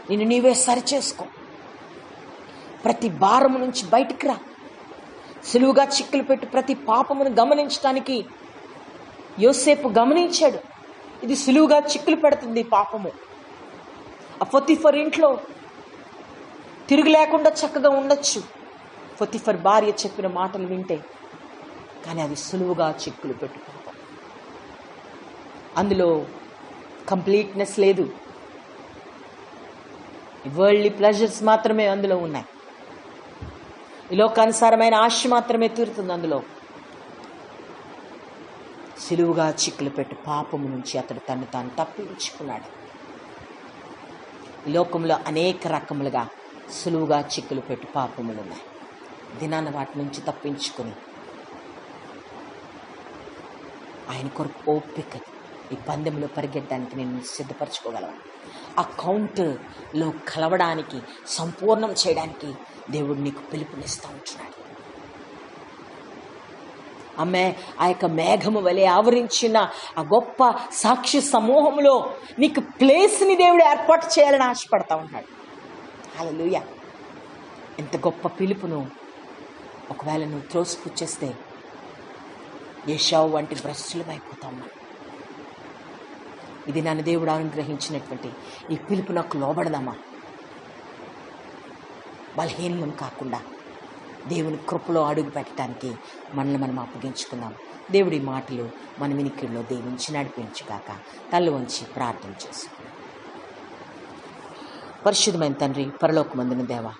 నిన్ను నీవే సరిచేసుకో. ప్రతి భారము నుంచి బయటికి రా. సులువుగా చిక్కులు పెట్టు ప్రతి పాపమును గమనించడానికి యోసేపు గమనించాడు. ఇది సులువుగా చిక్కులు పెడుతుంది పాపము. ఆ పొతిఫర్ ఇంట్లో తిరుగు లేకుండా చక్కగా ఉండొచ్చు, పొతిఫర్ భార్య చెప్పిన మాటలు వింటే. కానీ అది సులువుగా చిక్కులు పెట్టు పాపం. అందులో కంప్లీట్నెస్ లేదు. వరల్డ్లీ ప్లెజర్స్ మాత్రమే అందులో ఉన్నాయి. ఈ లోకానుసారమైన ఆశ మాత్రమే తీరుతుంది అందులో. సులువుగా చిక్కులు పెట్టు పాపము నుంచి అతడు తను తాను తప్పించుకున్నాడు. ఈ లోకంలో అనేక రకములుగా సులువుగా చిక్కులు పెట్టు పాపములు ఉన్నాయి. దినాన వాటి నుంచి తప్పించుకొని ఆయన కొరకు ఓపిక ఈ పందెంలో పరిగెట్టడానికి నేను సిద్ధపరచుకోగలను. ఆ కౌంట్లో కలవడానికి, సంపూర్ణం చేయడానికి దేవుడు నీకు పిలుపునిస్తూ ఉంటున్నాడు. ఆ యొక్క మేఘము వలె ఆవరించిన ఆ గొప్ప సాక్షి సమూహంలో నీకు ప్లేస్ని దేవుడు ఏర్పాటు చేయాలని ఆశపడతా ఉన్నాడు. హల్లెలూయా. ఎంత గొప్ప పిలుపును ఒకవేళ నువ్వు త్రోసిపుచ్చేస్తే ఏషావు వంటి భ్రష్టులమైపోతాం మనం. ఇది నన్ను దేవుడు అనుగ్రహించినటువంటి ఈ పిలుపు నాకు లోబడదామా? బలహీనం కాకుండా దేవుని కృపలో అడుగు పెట్టడానికి మనల్ని మనం అప్పగించుకుందాం. దేవుడి మాటలు మన వినికిడిలో దీవించి నడిపించుగాక. తల్లి వంచి ప్రార్థన చేసుకున్నాం. పరిశుద్ధమైన తండ్రి, పరలోకమందున దేవా,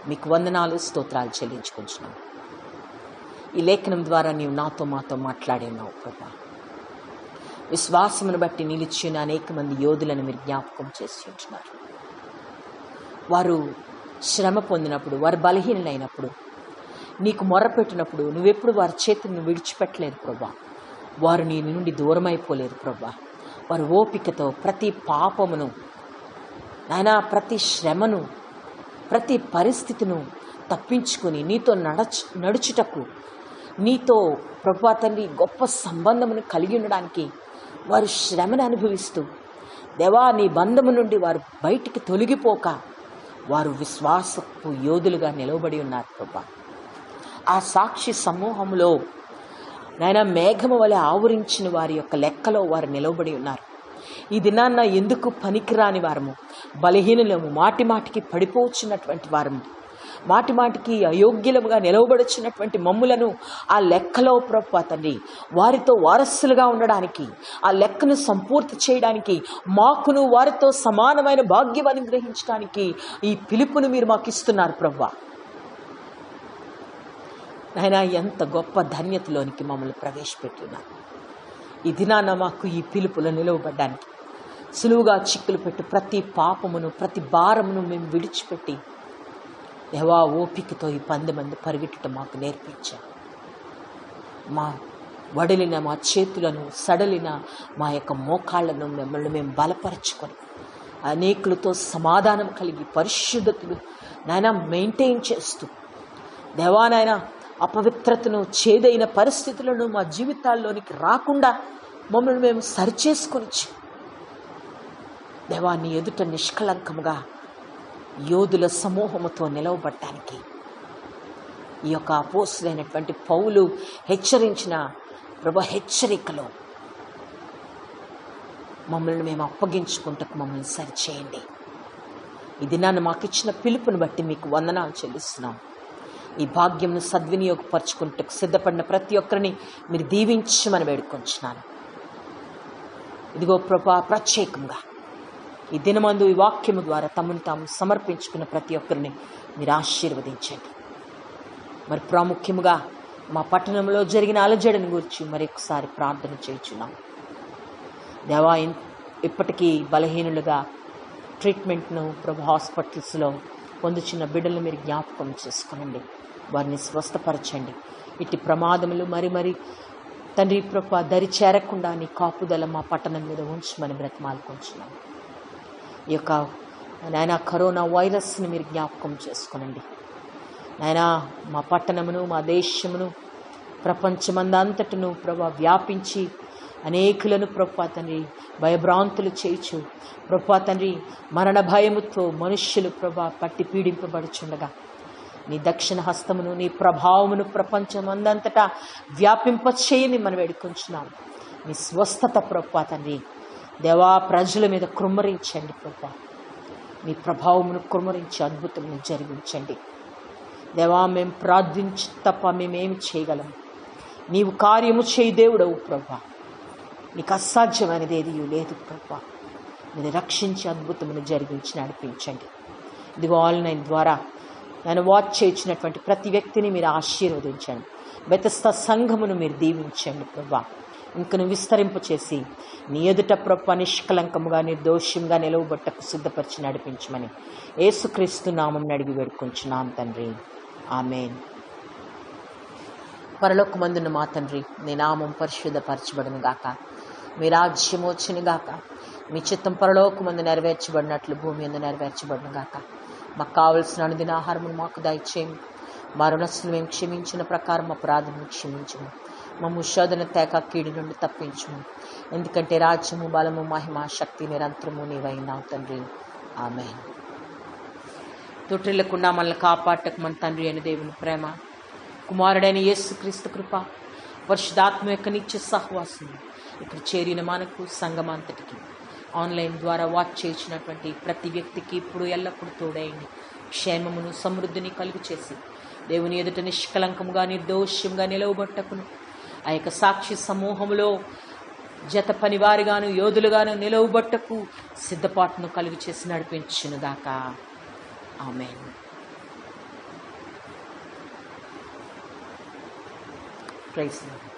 మీకు వందనాలు స్తోత్రాలు చెల్లించుకుంటున్నాం. ఈ లేఖనం ద్వారా నీవు నాతో మాతో మాట్లాడినావు ప్రభా. విశ్వాసమును బట్టి నిలిచిన అనేక మంది యోధులను మీరు జ్ఞాపకం చేసి ఉంటున్నారు. వారు శ్రమ పొందినప్పుడు, వారు బలహీనైనప్పుడు, నీకు మొర్రపెట్టినప్పుడు నువ్వెప్పుడు వారి చేతిని విడిచిపెట్టలేదు ప్రభా. వారు నీ నుండి దూరమైపోలేదు ప్రభా. వారు ఓపికతో ప్రతి పాపమును నాయనా, ప్రతి శ్రమను, ప్రతి పరిస్థితిను తప్పించుకొని నీతో నడుచుటకు, నీతో ప్రభా తండ్రి గొప్ప సంబంధమును కలిగి ఉండడానికి వారు శ్రమను అనుభవిస్తూ, దేవా నీ బంధము నుండి వారు బయటికి తొలగిపోక వారు విశ్వాసపు యోధులుగా నిలవబడి ఉన్నారు ప్రభా. ఆ సాక్షి సమూహంలో నాయన మేఘము వలె ఆవరించిన వారి యొక్క లెక్కలో వారు నిలవబడి ఉన్నారు. ఈ దినాన్న ఎందుకు పనికిరాని వారము, బలహీనులము, మాటి మాటికి పడిపోవచ్చున్నటువంటి వారము, మాటి మాటికి అయోగ్యులముగా నిలవబడుచున్నటువంటి మమ్ములను ఆ లెక్కలో ప్రభా తండ్రి వారితో వారసులుగా ఉండడానికి, ఆ లెక్కను సంపూర్తి చేయడానికి, మాకును వారితో సమానమైన భాగ్యం అనుగ్రహించడానికి ఈ పిలుపును మీరు మాకు ఇస్తున్నారు ప్రభా. నాయనా, ఎంత గొప్ప ధన్యతలోనికి మమ్మల్ని ప్రవేశపెట్టున్నారు. ఈ దినాన మాకు ఈ పిలుపులో నిలవబడ్డానికి సులువుగా చిక్కులు పెట్టు ప్రతి పాపమును, ప్రతి భారమును మేము విడిచిపెట్టి దేవా ఓపికతో ఈ 10 మంది పరిగెట్టడం మాకు నేర్పించాం. మా వడిలిన మా చేతులను, సడలిన మా యొక్క మోకాళ్లను మిమ్మల్ని మేము బలపరచుకొని అనేకులతో సమాధానం కలిగి పరిశుద్ధతలు నాయన మెయింటైన్ చేస్తూ, దేవా నాయన అపవిత్రతను, చేదైన పరిస్థితులను మా జీవితాల్లోనికి రాకుండా మమ్మల్ని మేము సరిచేసుకొని దేవా నీ ఎదుట నిష్కళంకముగా యోధుల సమూహముతో నిలవబడటానికి ఈ యొక్క అపోస్తులైనటువంటి పౌలు హెచ్చరించిన ప్రభు హెచ్చరికలో మమ్మల్ని మేము అప్పగించుకుంటకు మమ్మల్ని సరిచేయండి. ఈ దినాన్ని మాకు ఇచ్చిన పిలుపుని బట్టి మీకు వందనాలు చెల్లిస్తున్నాం. ఈ భాగ్యంను సద్వినియోగపరచుకుంటకు సిద్ధపడిన ప్రతి ఒక్కరిని మీరు దీవించమని వేడుకొంచున్నాను. ఇదిగో ప్రభా, ప్రత్యేకంగా ఈ దినమందు ఈ వాక్యము ద్వారా తమను తాము సమర్పించుకున్న ప్రతి ఒక్కరిని మీరు ఆశీర్వదించండి. మరి ప్రాముఖ్యముగా మా పట్టణంలో జరిగిన అలజడిని గురించి మరొకసారి ప్రార్థన చేయుచున్నాం. దేవా, ఇప్పటికీ బలహీనులుగా ట్రీట్మెంట్ను ప్రభు హాస్పిటల్స్లో పొందుచున్న బిడ్డలు మీరు జ్ఞాపకం చేసుకునండి, వారిని స్వస్థపరచండి. ఇట్టి ప్రమాదములు మరి తండ్రి ప్రభు దరి చేరకుండా నీ కాపుదల మా పట్టణం మీద ఉంచమని బ్రతిమాలుకుంటున్నాం. ఈ యొక్క నాయన కరోనా వైరస్ని మీరు జ్ఞాపకం చేసుకునండి నాయన. మా పట్టణమును, మా దేశమును, ప్రపంచమందంతటను ప్రభా వ్యాపించి అనేకులను ప్రభా తండ్రి భయభ్రాంతులు చేయుచు ప్రభా తండ్రి మరణ భయముతో మనుష్యులు ప్రభా పట్టి పీడింపబడుచుండగా నీ దక్షిణ హస్తమును, నీ ప్రభావమును ప్రపంచమందంతటా వ్యాపింపచేయని మనం వేడుకొంచున్నాం. నీ స్వస్థత ప్రభా తండ్రి దేవా ప్రజల మీద కృమ్మరించండి ప్రభా. మీ ప్రభావమును కృమ్మరించి అద్భుతమును జరిగించండి దేవా. మేము ప్రార్థించి తప్ప మేమేమి చేయగలం? నీవు కార్యము చేయి దేవుడవు ప్రభా. నీకు అసాధ్యమైనది ఏది లేదు ప్రభా. మీరు రక్షించి అద్భుతమును జరిగించి నడిపించండి. ఇదిగో ఆన్లైన్ ద్వారా నేను వాచ్ చేయించినటువంటి ప్రతి వ్యక్తిని మీరు ఆశీర్వదించండి. బెతెస్దా సంఘమును మీరు దీవించండి ప్రభా. ఇంకను విస్తరింపచేసి నీ ఎదుట ప్రభా నిష్కలంకముగా, నిర్దోషంగా నిలవబట్టకు సిద్ధపరిచి నడిపించమని యేసుక్రీస్తు నామం అడిగి వేడుకొంచున్నాం తండ్రి, ఆమేన్. పరలోకమందున్న మా తండ్రి, నీ నామం పరిశుద్ధపరచబడును గాక, మీ రాజ్యం వచ్చును గాక, మీ చిత్తం పరలోకమందు నెరవేర్చబడినట్లు భూమి యందు నెరవేర్చబడును గాక. మాకు కావలసిన అనుదిన ఆహారమును మాకు దయచేయండి. మా రుణస్తులు మేము క్షమించిన ప్రకారం మా అపరాధములను క్షమించుము. మమ్ము శోధన తేక కీడు నుండి తప్పించుము. ఎందుకంటే రాజ్యము, బలము, మహిమ, శక్తి నిరంతరము నీవైనావు తండ్రి, ఆమేన్. తొట్టిల్లకుండా మనల్ని కాపాడటకు మన తండ్రి అయిన దేవుని ప్రేమ, కుమారుడైన యేసుక్రీస్తు కృప, పరిశుద్ధాత్మ యొక్క నిత్య సహవాసం ఇక్కడ చేరిన మనకు సంఘమంతటికి ఆన్లైన్ ద్వారా వాచ్ చేయించినటువంటి ప్రతి వ్యక్తికి ఇప్పుడు ఎల్లప్పుడూ తోడైంది. క్షేమమును, సమృద్ధిని కలుగు చేసి దేవుని ఎదుట నిష్కలంకముగా, నిర్దోషంగా నిలవబట్టకును ఆ యొక్క సాక్షి సమూహములో జత పనివారిగాను, యోధులుగాను నిలవబట్టకు సిద్ధపాటును కలుగు చేసి నడిపించునుగాక, ఆమేన్. Praise lord.